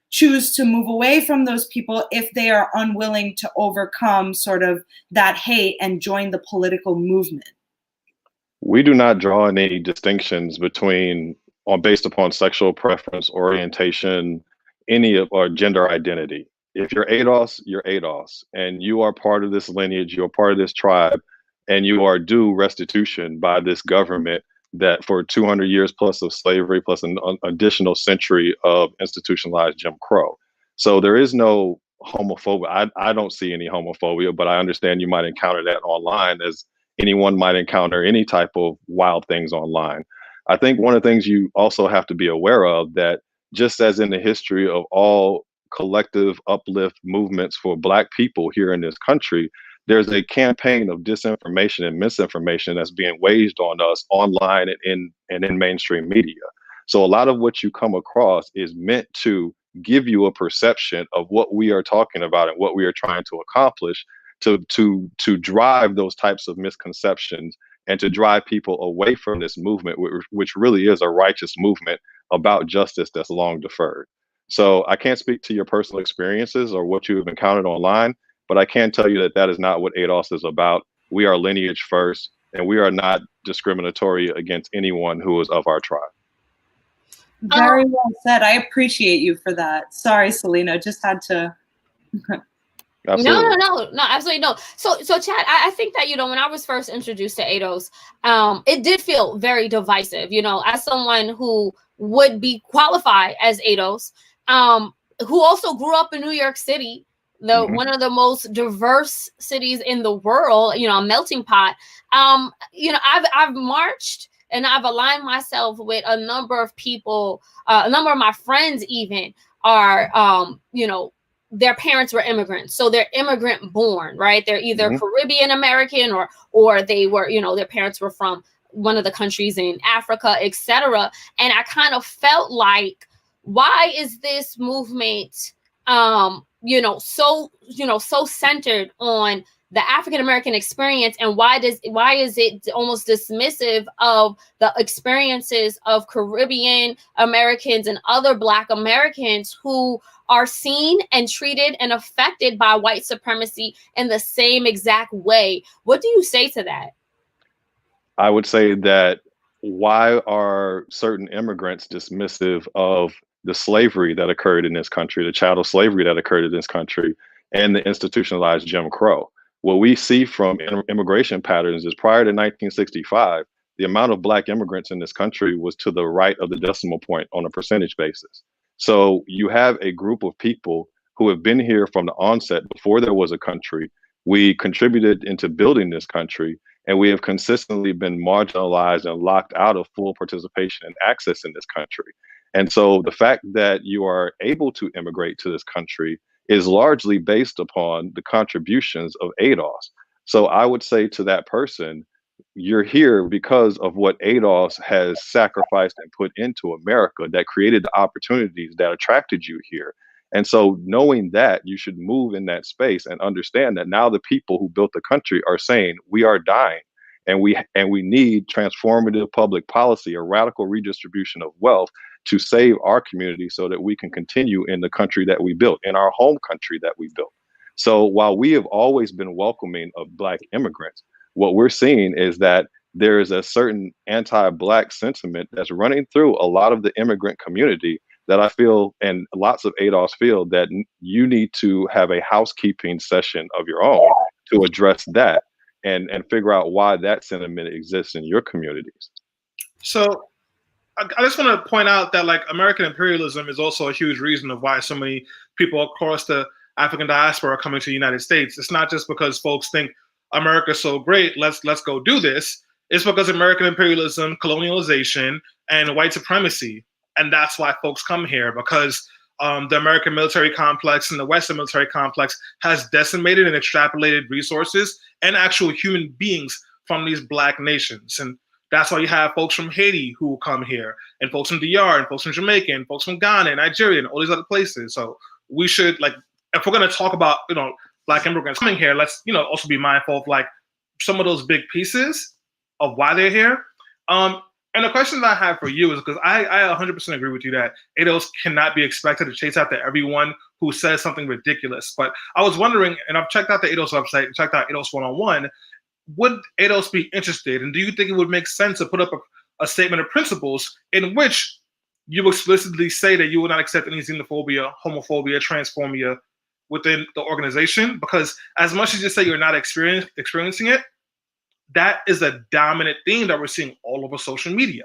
choose to move away from those people if they are unwilling to overcome sort of that hate and join the political movement? We do not draw any distinctions based upon sexual preference, orientation, or gender identity. If you're A.D.O.S, you're A.D.O.S, and you are part of this lineage, you're part of this tribe, and you are due restitution by this government that for 200 years plus of slavery, plus an additional century of institutionalized Jim Crow. So there is no homophobia. I don't see any homophobia, but I understand you might encounter that online, as anyone might encounter any type of wild things online. I think one of the things you also have to be aware of, that just as in the history of all collective uplift movements for Black people here in this country, there's a campaign of disinformation and misinformation that's being waged on us online and in mainstream media. So a lot of what you come across is meant to give you a perception of what we are talking about and what we are trying to accomplish, to drive those types of misconceptions and to drive people away from this movement, which really is a righteous movement about justice that's long deferred. So I can't speak to your personal experiences or what you have encountered online, but I can tell you that that is not what A.D.O.S is about. We are lineage first, and we are not discriminatory against anyone who is of our tribe. Very well said. I appreciate you for that. Sorry, Selena, just had to. Absolutely. No, absolutely no. So Chad, I think that, when I was first introduced to A.D.O.S, it did feel very divisive, as someone who would be qualified as A.D.O.S, who also grew up in New York City, one of the most diverse cities in the world, a melting pot. I've marched and I've aligned myself with a number of people, a number of my friends even are, their parents were immigrants. So they're immigrant born, right? They're either Caribbean American or they were, their parents were from one of the countries in Africa, etc. And I kind of felt like, why is this movement so centered on the African American experience, and why is it almost dismissive of the experiences of Caribbean Americans and other Black Americans who are seen and treated and affected by white supremacy in the same exact way? What do you say to that? I would say that why are certain immigrants dismissive of the slavery that occurred in this country, the chattel slavery that occurred in this country, and the institutionalized Jim Crow? What we see from immigration patterns is prior to 1965, the amount of Black immigrants in this country was to the right of the decimal point on a percentage basis. So you have a group of people who have been here from the onset before there was a country. We contributed into building this country, and we have consistently been marginalized and locked out of full participation and access in this country. And so the fact that you are able to immigrate to this country is largely based upon the contributions of A.D.O.S. So I would say to that person, you're here because of what A.D.O.S has sacrificed and put into America that created the opportunities that attracted you here. And so knowing that, you should move in that space and understand that now the people who built the country are saying we are dying, and we need transformative public policy, a radical redistribution of wealth to save our community so that we can continue in the country that we built, in our home country that we built. So while we have always been welcoming of Black immigrants, what we're seeing is that there is a certain anti-Black sentiment that's running through a lot of the immigrant community that I feel, and lots of A.D.O.S feel, that you need to have a housekeeping session of your own to address that and figure out why that sentiment exists in your communities. So I just want to point out that like American imperialism is also a huge reason of why so many people across the African diaspora are coming to the United States. It's not just because folks think America's so great, let's go do this. It's because American imperialism, colonialization, and white supremacy. And that's why folks come here, because the American military complex and the Western military complex has decimated and extrapolated resources and actual human beings from these Black nations. And that's why you have folks from Haiti who will come here, and folks from DR, and folks from Jamaica, and folks from Ghana, and Nigeria, and all these other places. So we should, like, if we're going to talk about, Black immigrants coming here, let's, also be mindful of like some of those big pieces of why they're here. And the question that I have for you is, because I 100% agree with you that A.D.O.S cannot be expected to chase after everyone who says something ridiculous. But I was wondering, and I've checked out the A.D.O.S website, checked out A.D.O.S 101, would A.D.O.S be interested? And do you think it would make sense to put up a statement of principles in which you explicitly say that you will not accept any xenophobia, homophobia, transphobia within the organization? Because as much as you say you're not experiencing it, that is a dominant theme that we're seeing all over social media.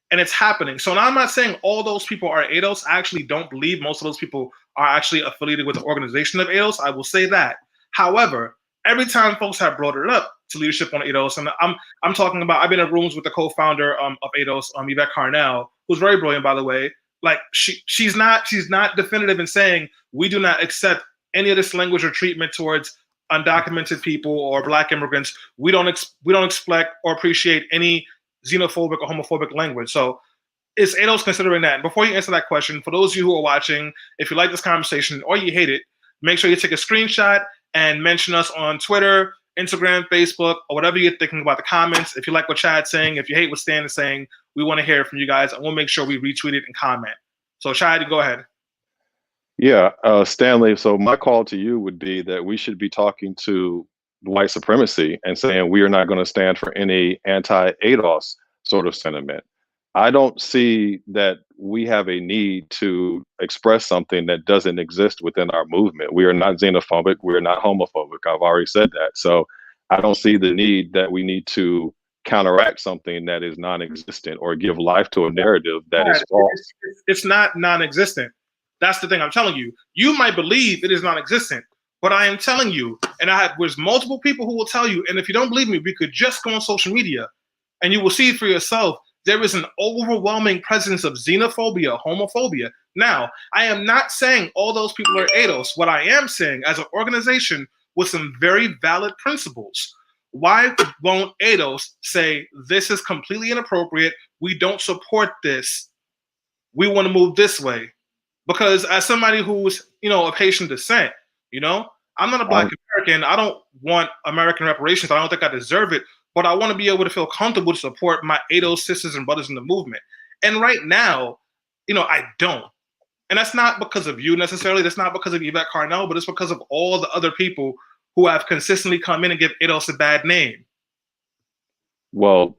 And it's happening. So now I'm not saying all those people are A.D.O.S. I actually don't believe most of those people are actually affiliated with the organization of A.D.O.S. I will say that. However, every time folks have brought it up to leadership on A.D.O.S, and I'm talking about, I've been in rooms with the co-founder of A.D.O.S, Yvette Carnell, who's very brilliant, by the way. Like she's not definitive in saying we do not accept any of this language or treatment towards undocumented people or Black immigrants. We don't expect or appreciate any xenophobic or homophobic language. So is A.D.O.S considering that? And before you answer that question, for those of you who are watching, if you like this conversation or you hate it, make sure you take a screenshot and mention us on Twitter, Instagram, Facebook, or whatever you're thinking about the comments. If you like what Chad's saying, if you hate what Stan is saying, we want to hear it from you guys, and we'll make sure we retweet it and comment. So Chad, go ahead. Yeah, Stanley, so my call to you would be that we should be talking to white supremacy and saying we are not going to stand for any anti-A.D.O.S sort of sentiment. I don't see that we have a need to express something that doesn't exist within our movement. We are not xenophobic. We are not homophobic. I've already said that. So I don't see the need that we need to counteract something that is non-existent or give life to a narrative that is false. It's not non-existent. That's the thing I'm telling you. You might believe it is non-existent, but I am telling you, and there's multiple people who will tell you, and if you don't believe me, we could just go on social media and you will see it for yourself. There is an overwhelming presence of xenophobia, homophobia. Now, I am not saying all those people are A.D.O.S. What I am saying, as an organization with some very valid principles, why won't A.D.O.S say this is completely inappropriate? We don't support this. We want to move this way. Because as somebody who's, of Haitian descent, I'm not a Black American. I don't want American reparations. I don't think I deserve it, but I want to be able to feel comfortable to support my A.D.O.S sisters and brothers in the movement. And right now, I don't. And that's not because of you necessarily. That's not because of Yvette Carnell, but it's because of all the other people who have consistently come in and give A.D.O.S a bad name. Well,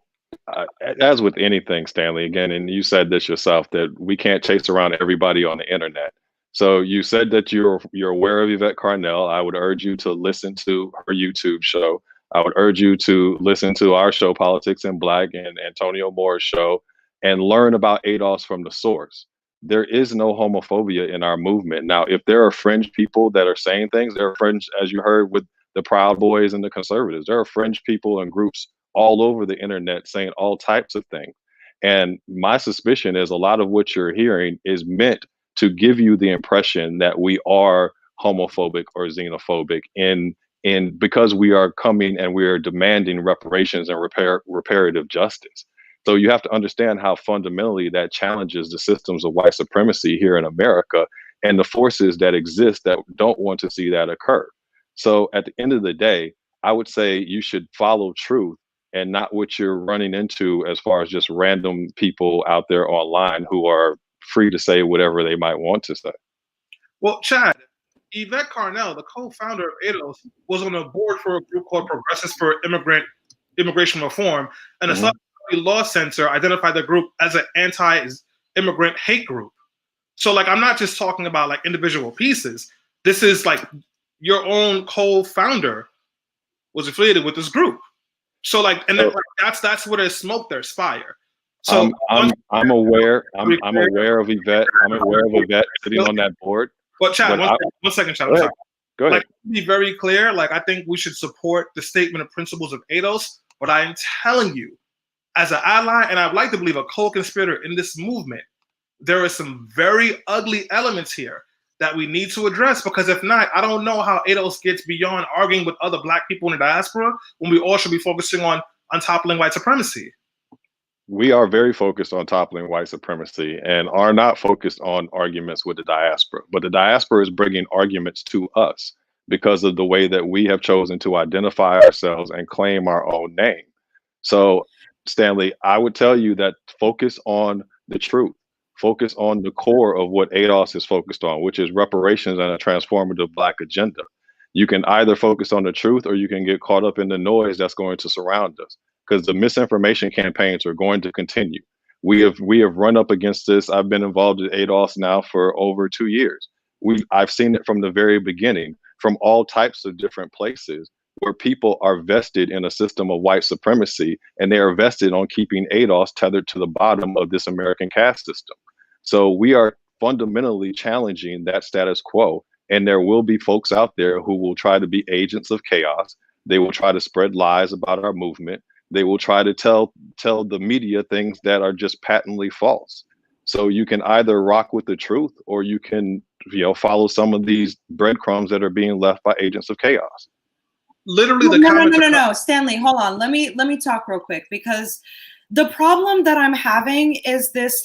as with anything, Stanley, again, and you said this yourself, that we can't chase around everybody on the internet. So you said that you're aware of Yvette Carnell. I would urge you to listen to her YouTube show. I would urge you to listen to our show, Politics in Black, and Antonio Moore's show, and learn about A.D.O.S from the source. There is no homophobia in our movement. Now, if there are fringe people that are saying things, there are fringe, as you heard with the Proud Boys and the conservatives, there are fringe people and groups all over the internet saying all types of things. And my suspicion is a lot of what you're hearing is meant to give you the impression that we are homophobic or xenophobic in because we are coming and we are demanding reparations and reparative justice. So you have to understand how fundamentally that challenges the systems of white supremacy here in America and the forces that exist that don't want to see that occur. So at the end of the day, I would say you should follow truth and not what you're running into as far as just random people out there online who are free to say whatever they might want to say. Well, Chad, Yvette Carnell, the co-founder of A.D.O.S, was on a board for a group called Progressives for Immigration Reform, and the law censor identified the group as an anti-immigrant hate group. So, I'm not just talking about individual pieces. This is your own co-founder was affiliated with this group. So, that's where there's smoke, there's fire. So I'm aware. I'm aware of Yvette. I'm aware of Yvette sitting on that board. But Chad, one second, Chad. I'm sorry. Go ahead. To be very clear, I think we should support the statement of principles of A.D.O.S. But I am telling you, as an ally, and I'd like to believe a co-conspirator in this movement, there are some very ugly elements here that we need to address, because if not, I don't know how A.D.O.S gets beyond arguing with other Black people in the diaspora when we all should be focusing on toppling white supremacy. We are very focused on toppling white supremacy and are not focused on arguments with the diaspora. But the diaspora is bringing arguments to us because of the way that we have chosen to identify ourselves and claim our own name. So, Stanley, I would tell you that focus on the truth. Focus on the core of what A.D.O.S is focused on, which is reparations and a transformative Black agenda. You can either focus on the truth or you can get caught up in the noise that's going to surround us, because the misinformation campaigns are going to continue. We have run up against this. I've been involved in A.D.O.S now for over 2 years. I've seen it from the very beginning, from all types of different places where people are vested in a system of white supremacy, and they are vested on keeping A.D.O.S tethered to the bottom of this American caste system. So we are fundamentally challenging that status quo, and there will be folks out there who will try to be agents of chaos. They will try to spread lies about our movement. They will try to tell the media things that are just patently false. So you can either rock with the truth or you can, follow some of these breadcrumbs that are being left by agents of chaos. Literally, no, Stanley, hold on. Let me talk real quick, because the problem that I'm having is this,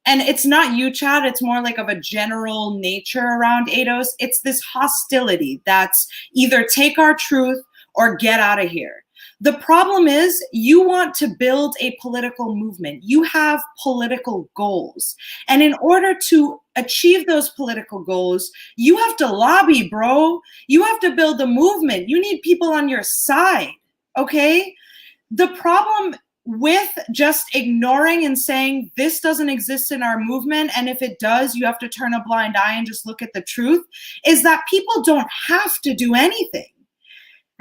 and it's not you, Chad, it's more of a general nature around A.D.O.S. It's this hostility that's either take our truth or get out of here. The problem is you want to build a political movement. You have political goals. And in order to achieve those political goals, you have to lobby, bro. You have to build a movement. You need people on your side, okay? The problem with just ignoring and saying this doesn't exist in our movement, and if it does, you have to turn a blind eye and just look at the truth, is that people don't have to do anything.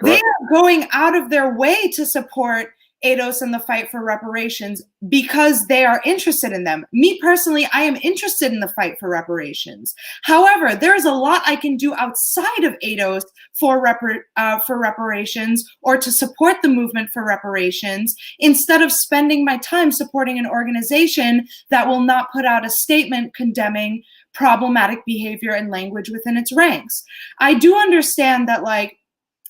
Correct. They are going out of their way to support A.D.O.S and the fight for reparations because they are interested in them. Me personally, I am interested in the fight for reparations. However, there's a lot I can do outside of A.D.O.S for reparations, or to support the movement for reparations, instead of spending my time supporting an organization that will not put out a statement condemning problematic behavior and language within its ranks. I do understand that,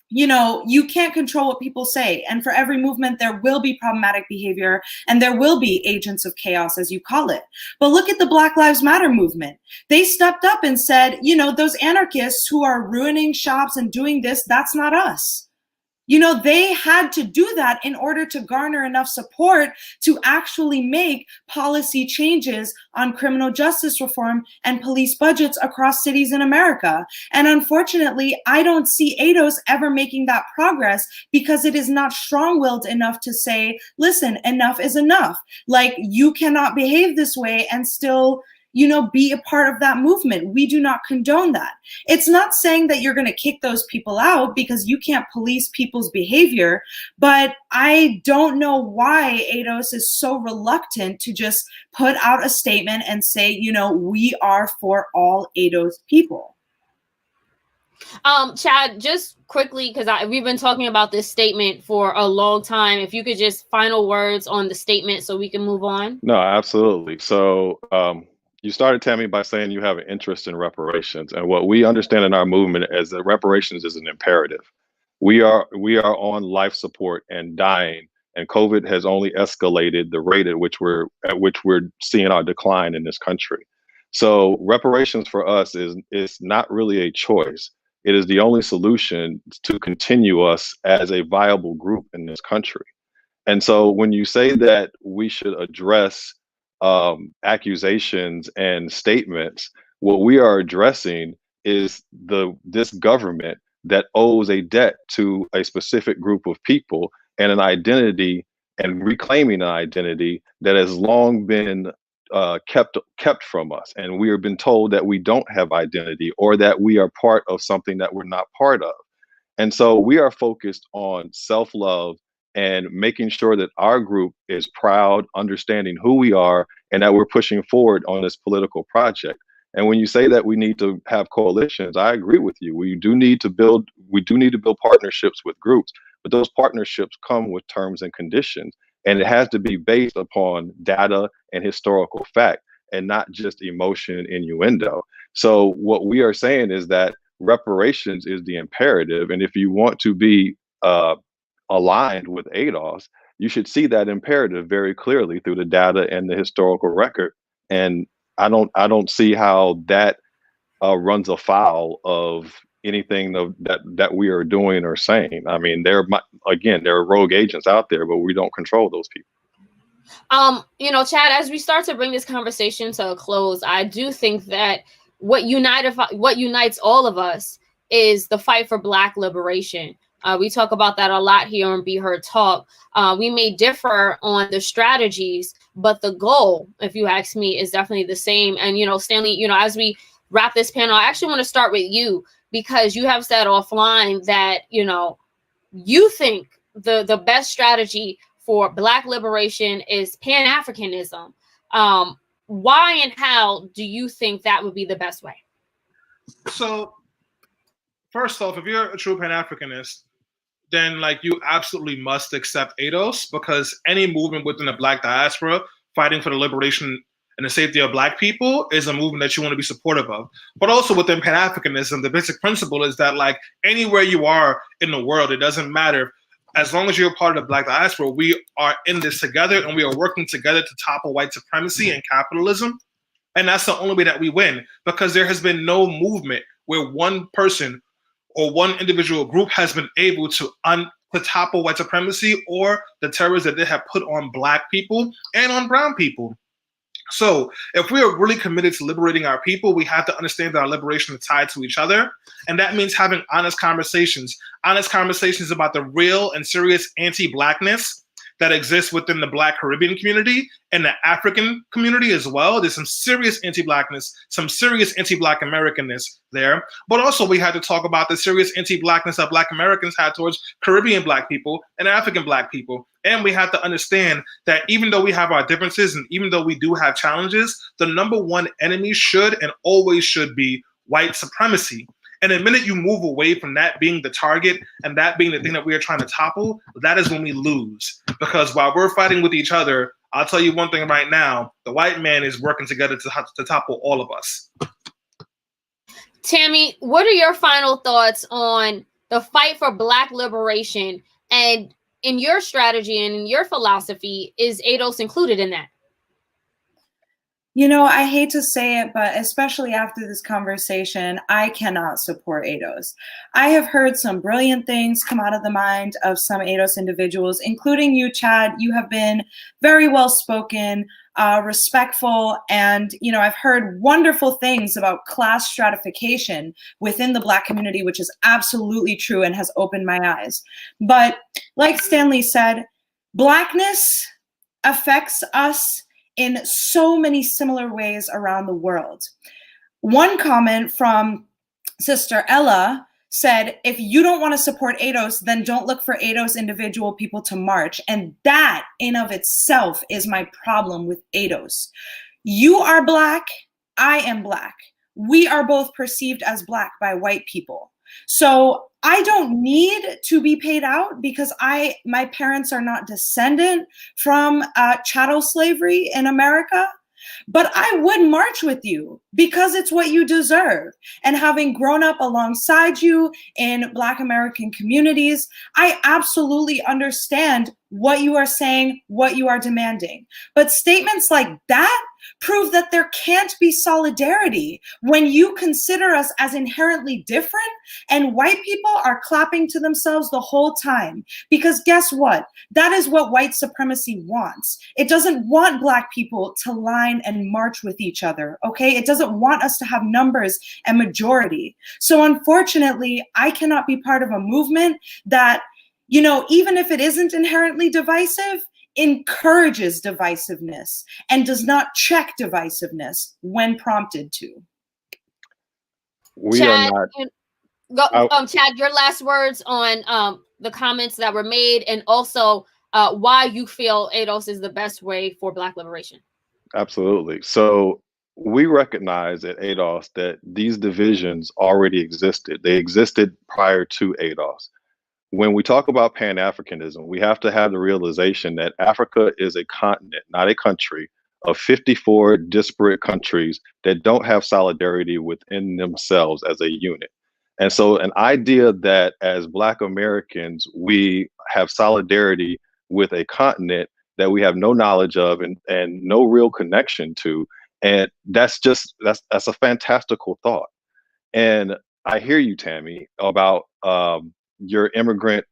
you know, you can't control what people say. And for every movement, there will be problematic behavior and there will be agents of chaos, as you call it. But look at the Black Lives Matter movement. They stepped up and said, you know, those anarchists who are ruining shops and doing this, that's not us. You know, they had to do that in order to garner enough support to actually make policy changes on criminal justice reform and police budgets across cities in America. And unfortunately, I don't see A.D.O.S ever making that progress because it is not strong-willed enough to say, listen, enough is enough. Like, you cannot behave this way and still, you know, be a part of that movement. We do not condone that. It's not saying that you're going to kick those people out because you can't police people's behavior, but I don't know why A.D.O.S is so reluctant to just put out a statement and say, you know, we are for all A.D.O.S people. Chad, just quickly, because we've been talking about this statement for a long time. If you could just final words on the statement so we can move on. No, absolutely. So you started, Tammy, by saying you have an interest in reparations. And what we understand in our movement is that reparations is an imperative. We are on life support and dying, and COVID has only escalated the rate at which we're seeing our decline in this country. So reparations for us is not really a choice. It is the only solution to continue us as a viable group in this country. And so when you say that we should address accusations and statements, what we are addressing is this government that owes a debt to a specific group of people and an identity, and reclaiming an identity that has long been kept from us. And we have been told that we don't have identity, or that we are part of something that we're not part of. And so we are focused on self-love and making sure that our group is proud, understanding who we are, and that we're pushing forward on this political project. And when you say that we need to have coalitions, I agree with you. We do need to build partnerships with groups, but those partnerships come with terms and conditions. And it has to be based upon data and historical fact, and not just emotion and innuendo. So what we are saying is that reparations is the imperative. And if you want to be aligned with A.D.O.S, you should see that imperative very clearly through the data and the historical record. And I don't see how that runs afoul of anything that we are doing or saying. I mean, there are rogue agents out there, but we don't control those people. You know, Chad, as we start to bring this conversation to a close, I do think that what unites all of us is the fight for Black liberation. We talk about that a lot here on Be Heard Talk. We may differ on the strategies, but the goal, if you ask me, is definitely the same. And, you know, Stanley, you know, as we wrap this panel, I actually want to start with you, because you have said offline that, you know, you think the best strategy for Black liberation is Pan-Africanism. Why and how do you think that would be the best way? So, first off, if you're a true Pan-Africanist, then like you absolutely must accept A.D.O.S, because any movement within the Black diaspora fighting for the liberation and the safety of Black people is a movement that you want to be supportive of. But also within Pan-Africanism, the basic principle is that like anywhere you are in the world, it doesn't matter. As long as you're a part of the Black diaspora, we are in this together, and we are working together to topple white supremacy and capitalism. And that's the only way that we win, because there has been no movement where one person or one individual group has been able to topple white supremacy or the terrors that they have put on Black people and on brown people. So if we are really committed to liberating our people, we have to understand that our liberation is tied to each other. And that means having honest conversations about the real and serious anti-Blackness that exists within the Black Caribbean community and the African community as well. There's some serious anti-Blackness, some serious anti-Black Americanness there. But also we had to talk about the serious anti-Blackness that Black Americans had towards Caribbean Black people and African Black people. And we have to understand that even though we have our differences and even though we do have challenges, the number one enemy should and always should be white supremacy. And the minute you move away from that being the target and that being the thing that we are trying to topple, that is when we lose. Because while we're fighting with each other, I'll tell you one thing right now, the white man is working together to topple all of us. Tammy, what are your final thoughts on the fight for Black liberation, and in your strategy and in your philosophy, is A.D.O.S included in that? You know, I hate to say it, but especially after this conversation, I cannot support A.D.O.S. I have heard some brilliant things come out of the mind of some A.D.O.S individuals, including you, Chad. You have been very well spoken, respectful, and, you know, I've heard wonderful things about class stratification within the Black community, which is absolutely true and has opened my eyes. But like Stanley said, Blackness affects us in so many similar ways around the world. One comment from Sister Ella said, if you don't want to support A.D.O.S, then don't look for A.D.O.S individual people to march. And that in of itself is my problem with A.D.O.S. You are Black, I am Black. We are both perceived as Black by white people. So I don't need to be paid out because my parents are not descendant from chattel slavery in America. But I would march with you because it's what you deserve. And having grown up alongside you in Black American communities, I absolutely understand what you are saying, what you are demanding. But statements like that prove that there can't be solidarity when you consider us as inherently different and white people are clapping to themselves the whole time. Because guess what? That is what white supremacy wants. It doesn't want Black people to line and march with each other, okay? It doesn't want us to have numbers and majority. So unfortunately, I cannot be part of a movement that, you know, even if it isn't inherently divisive, encourages divisiveness and does not check divisiveness when prompted to. We Chad, are not. Chad, your last words on the comments that were made, and also why you feel A.D.O.S is the best way for Black liberation. Absolutely. So we recognize at A.D.O.S that these divisions already existed. They existed prior to A.D.O.S. When we talk about Pan-Africanism, we have to have the realization that Africa is a continent, not a country, of 54 disparate countries that don't have solidarity within themselves as a unit. And so an idea that as Black Americans, we have solidarity with a continent that we have no knowledge of and no real connection to, and that's a fantastical thought. And I hear you, Tammy, about your immigrant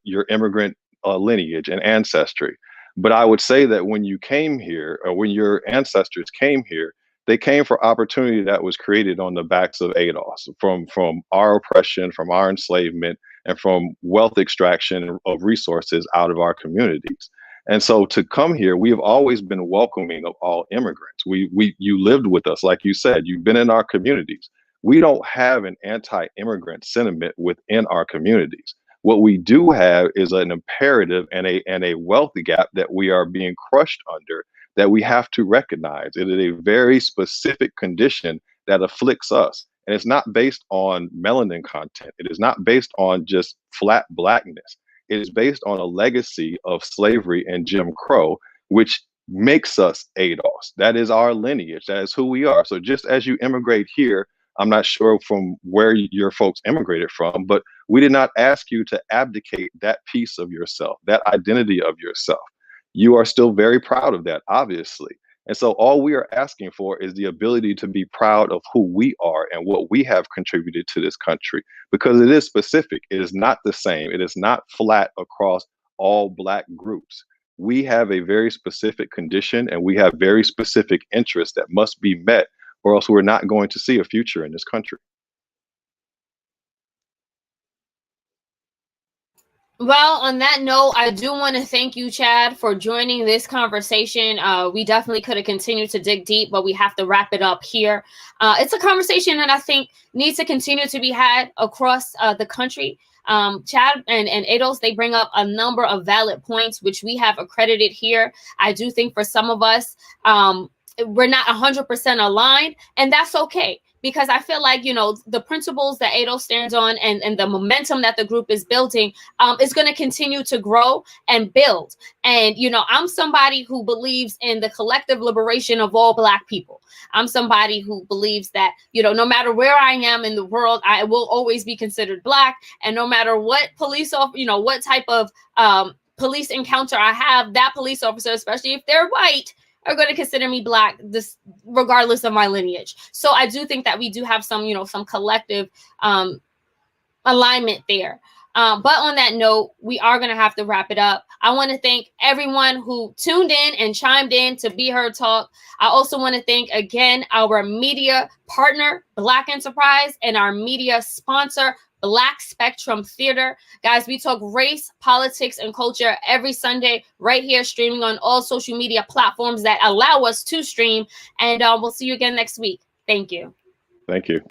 lineage and ancestry. But I would say that when you came here, or when your ancestors came here, they came for opportunity that was created on the backs of A.D.O.S, from our oppression, from our enslavement, and from wealth extraction of resources out of our communities. And so to come here, we have always been welcoming of all immigrants. You lived with us, like you said, you've been in our communities. We don't have an anti-immigrant sentiment within our communities. What we do have is an imperative and a wealth gap that we are being crushed under that we have to recognize. It is a very specific condition that afflicts us. And it's not based on melanin content. It is not based on just flat Blackness. It is based on a legacy of slavery and Jim Crow, which makes us A.D.O.S. That is our lineage. That is who we are. So just as you immigrate here, I'm not sure from where your folks immigrated from, but we did not ask you to abdicate that piece of yourself, that identity of yourself. You are still very proud of that, obviously. And so all we are asking for is the ability to be proud of who we are and what we have contributed to this country, because it is specific. It is not the same. It is not flat across all Black groups. We have a very specific condition and we have very specific interests that must be met, or else we're not going to see a future in this country. Well, on that note, I do want to thank you, Chad, for joining this conversation. We definitely could have continued to dig deep, but we have to wrap it up here. It's a conversation that I think needs to continue to be had across the country. Chad and A.D.O.S, they bring up a number of valid points, which we have accredited here. I do think for some of us, we're not 100% aligned, and that's okay, because I feel like, you know, the principles that A.D.O.S stands on and the momentum that the group is building is going to continue to grow and build. And, you know, I'm somebody who believes in the collective liberation of all Black people. I'm somebody who believes that, you know, no matter where I am in the world, I will always be considered Black. And no matter what what type of police encounter I have, that police officer, especially if they're white, are going to consider me Black, this regardless of my lineage. So I do think that we do have some, you know, some collective alignment there. But on that note, we are going to have to wrap it up. I want to thank everyone who tuned in and chimed in to Be Heard Talk. I also want to thank again our media partner, Black Enterprise, and our media sponsor, Black Spectrum Theater. Guys, we talk race, politics, and culture every Sunday right here, streaming on all social media platforms that allow us to stream. And we'll see you again next week. Thank you. Thank you.